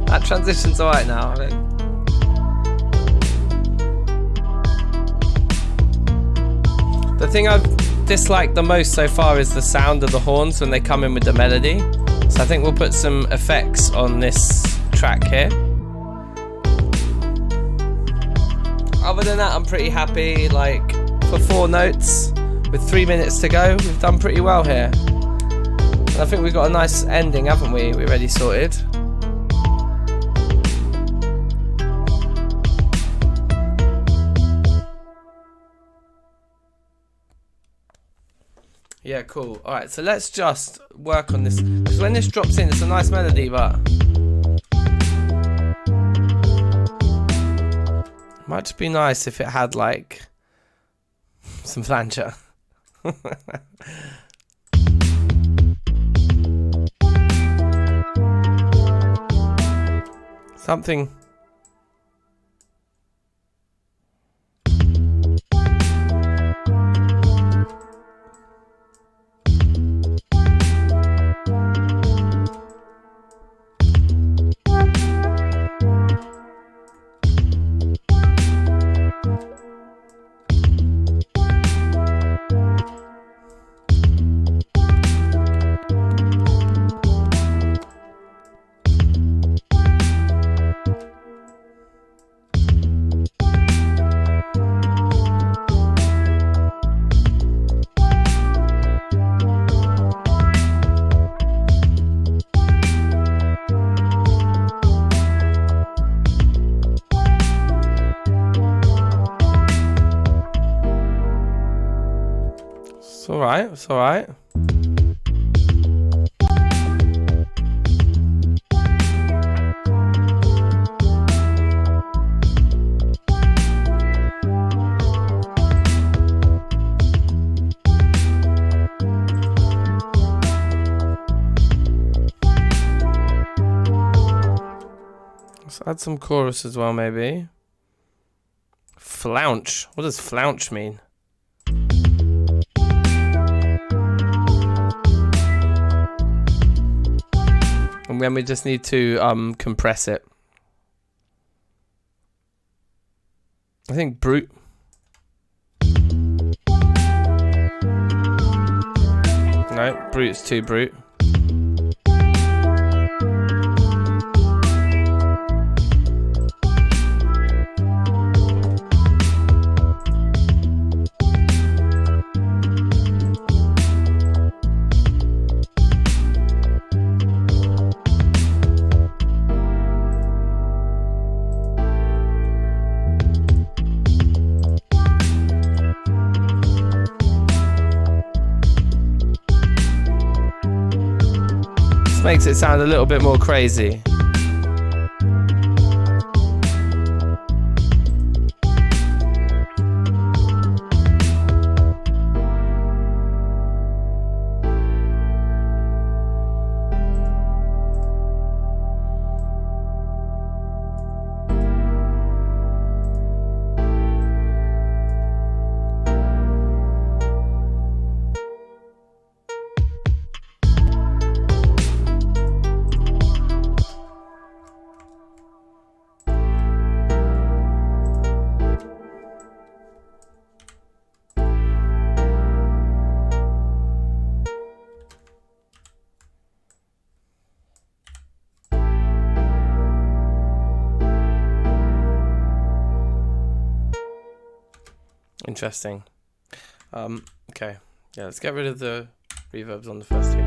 That transition's alright now, I think. The thing I've disliked the most so far is the sound of the horns when they come in with the melody. So I think we'll put some effects on this track here. Other than that, I'm pretty happy. Like, for 4 notes with 3 minutes to go, we've done pretty well here. And I think we've got a nice ending, haven't we? We're already sorted. Yeah, cool. Alright, so let's just work on this. Because when this drops in, it's a nice melody, but it might just be nice if it had, like, some flanger. Something. It's alright, it's alright. Let's add some chorus as well, maybe. Flounce. What does flounce mean? And then we just need to compress it. I think brute. No, brute's too brute. Makes it sound a little bit more crazy. Interesting. Okay. Yeah, let's get rid of the reverbs on the first two.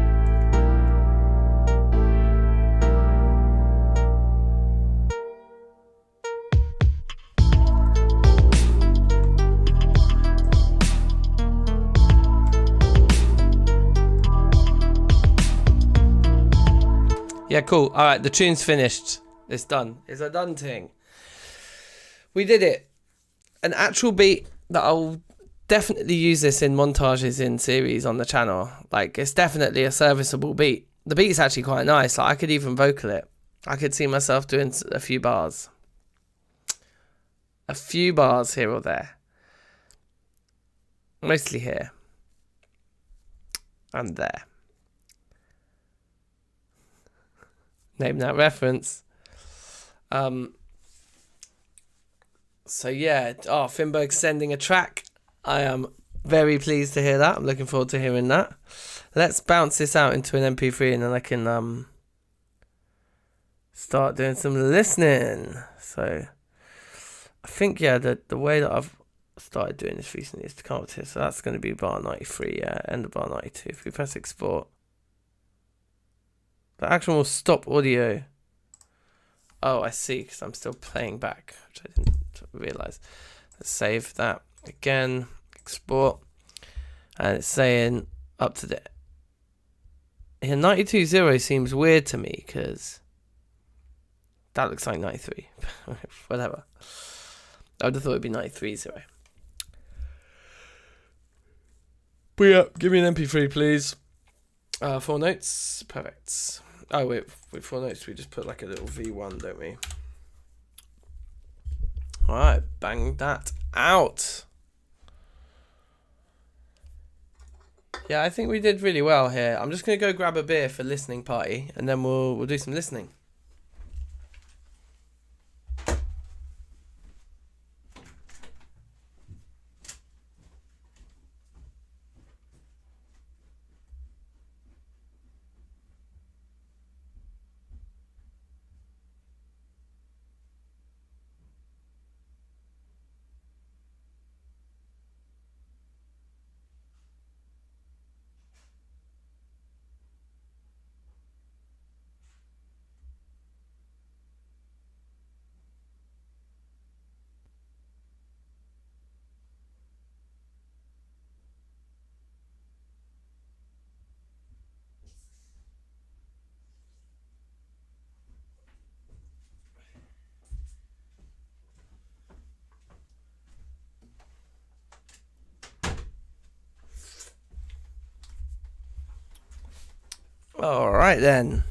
Yeah, cool. All right, the tune's finished. It's done. It's a done thing. We did it. An actual beat that I'll definitely use this in montages in series on the channel. Like, it's definitely a serviceable beat. The beat's actually quite nice. Like, I could even vocal it. I could see myself doing a few bars. A few bars here or there. Mostly here. And there. Name that reference. So yeah, Finberg's sending a track. I am very pleased to hear that. I'm looking forward to hearing that. Let's bounce this out into an MP3 and then I can start doing some listening. So I think, yeah, the way that I've started doing this recently is to come up to here. So that's going to be bar 93, end of bar 92. If we press export, the action will stop audio. Oh, I see, because I'm still playing back, which I didn't realise. Let's save that again, export, and it's saying up to the... Here, 92.0 seems weird to me, because that looks like 93. Whatever. I would have thought it would be 93.0. But yeah, give me an MP3, please. 4 notes, perfect. Oh wait, with 4 notes we just put like a little V1, don't we? Alright, bang that out. Yeah, I think we did really well here. I'm just gonna go grab a beer for listening party and then we'll do some listening. All right then.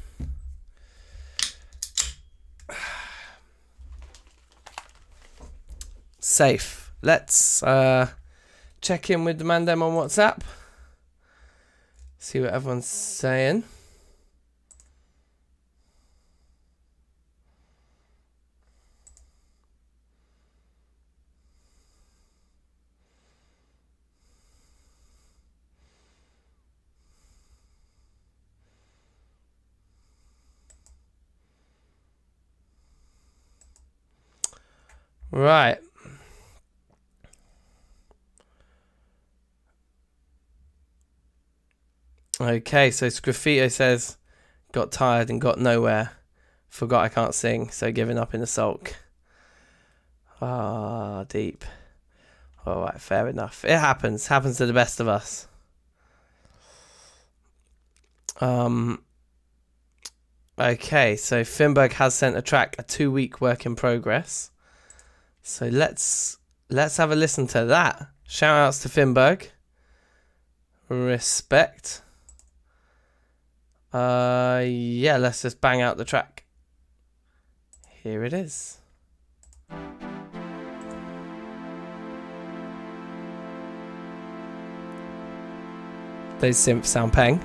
Safe. Let's check in with the Mandem on WhatsApp. See what everyone's saying. Right. Okay, so Sgraffito says, got tired and got nowhere. Forgot I can't sing, so giving up in a sulk. Ah, deep. Alright, fair enough. It happens. Happens to the best of us. Okay, so Finberg has sent a track, a 2-week work in progress. So let's have a listen to that. Shout outs to Finberg. Respect. Yeah, let's just bang out the track. Here it is. Those synths sound peng.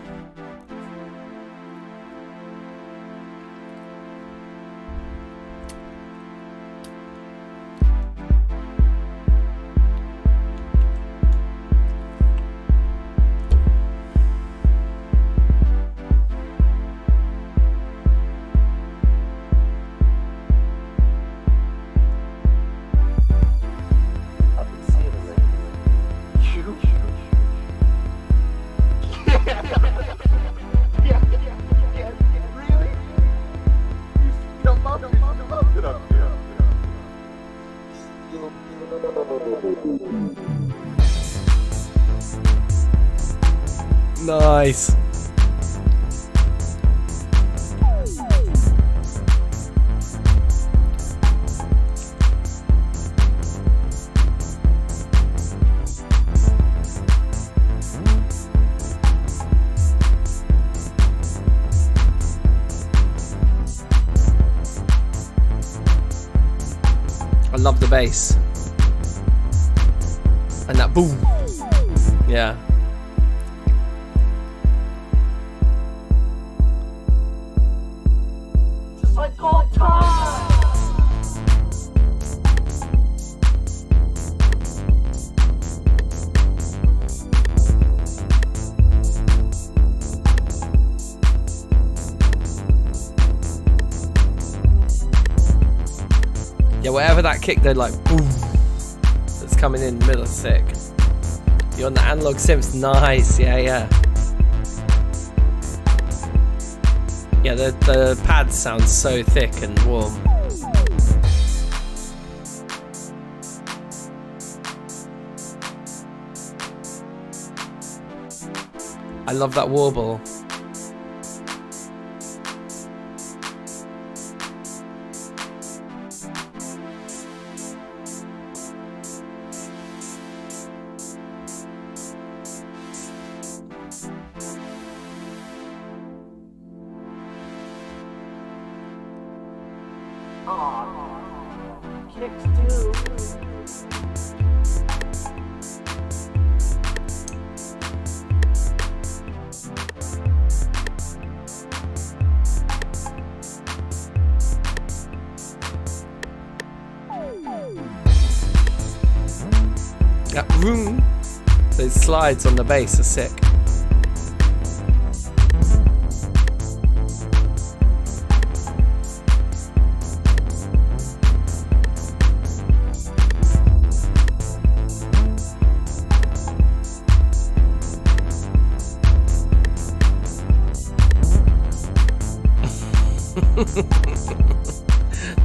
Really? You still love it up here. Nice. I love the bass. And that boom. Yeah. Just like old times. Yeah, whatever that kick, they're like boom. That's coming in the middle is sick. You're on the analog synths, nice, yeah. Yeah, the pads sound so thick and warm. I love that warble. Kicks too. That room, those slides on the bass are sick.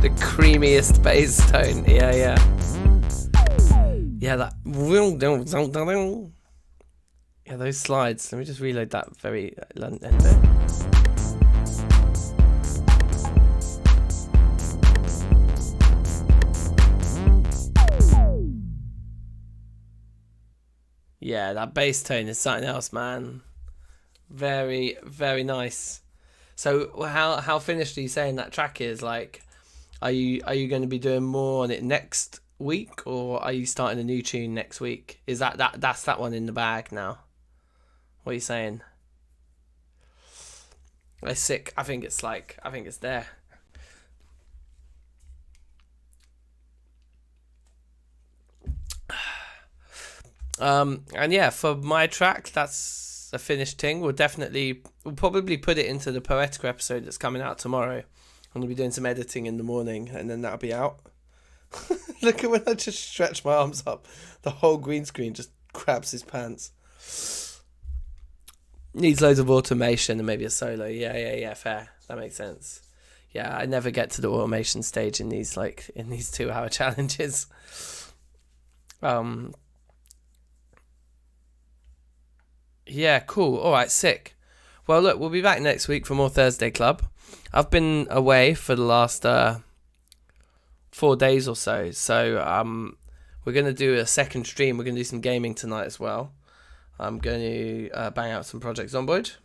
The creamiest bass tone, yeah. Yeah, that. Yeah, those slides. Let me just reload that very end bit. Yeah, that bass tone is something else, man. Very, very nice. So, how finished are you saying that track is? Like, are you going to be doing more on it next week, or are you starting a new tune next week? Is that's that one in the bag now? What are you saying? It's sick. I think it's there. And yeah, for my track, that's a finished thing. We'll probably put it into the Poetica episode that's coming out tomorrow. I'm gonna be doing some editing in the morning, and then that'll be out. Look at when I just stretch my arms up. The whole green screen just grabs his pants. Needs loads of automation and maybe a solo. Yeah, fair. That makes sense. Yeah, I never get to the automation stage in these 2-hour challenges. Yeah, cool. All right, sick. Well, look, we'll be back next week for more Thursday Club. I've been away for the last 4 days or so. So we're going to do a second stream. We're going to do some gaming tonight as well. I'm going to bang out some Project Zomboid.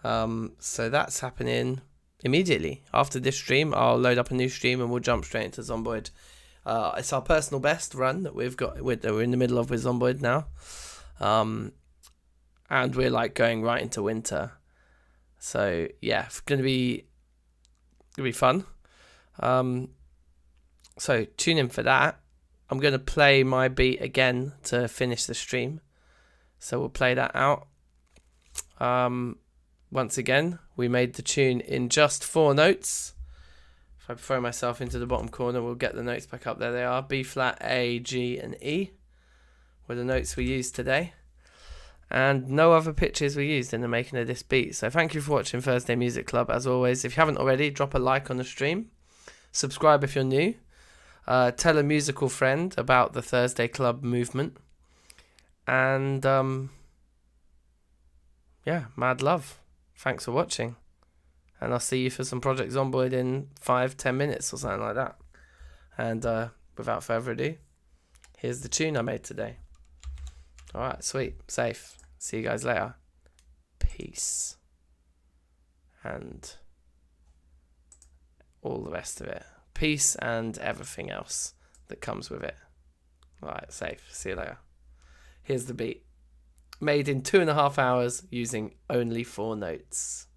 So that's happening immediately. After this stream, I'll load up a new stream and we'll jump straight into Zomboid. It's our personal best run that we're in the middle of with Zomboid now. And we're like going right into winter. So yeah, it's gonna be fun. So tune in for that. I'm gonna play my beat again to finish the stream. So we'll play that out. Once again, we made the tune in just 4 notes. If I throw myself into the bottom corner, we'll get the notes back up. There they are. B flat, A, G, and E were the notes we used today. And no other pitches were used in the making of this beat. So thank you for watching Thursday Music Club. As always, if you haven't already, drop a like on the stream. Subscribe if you're new. Tell a musical friend about the Thursday Club movement. And yeah, mad love. Thanks for watching. And I'll see you for some Project Zomboid in 5-10 minutes or something like that. And without further ado, here's the tune I made today. Alright, sweet, safe. See you guys later. Peace. And all the rest of it. Peace and everything else that comes with it. Alright, safe. See you later. Here's the beat. Made in 2.5 hours using only 4 notes.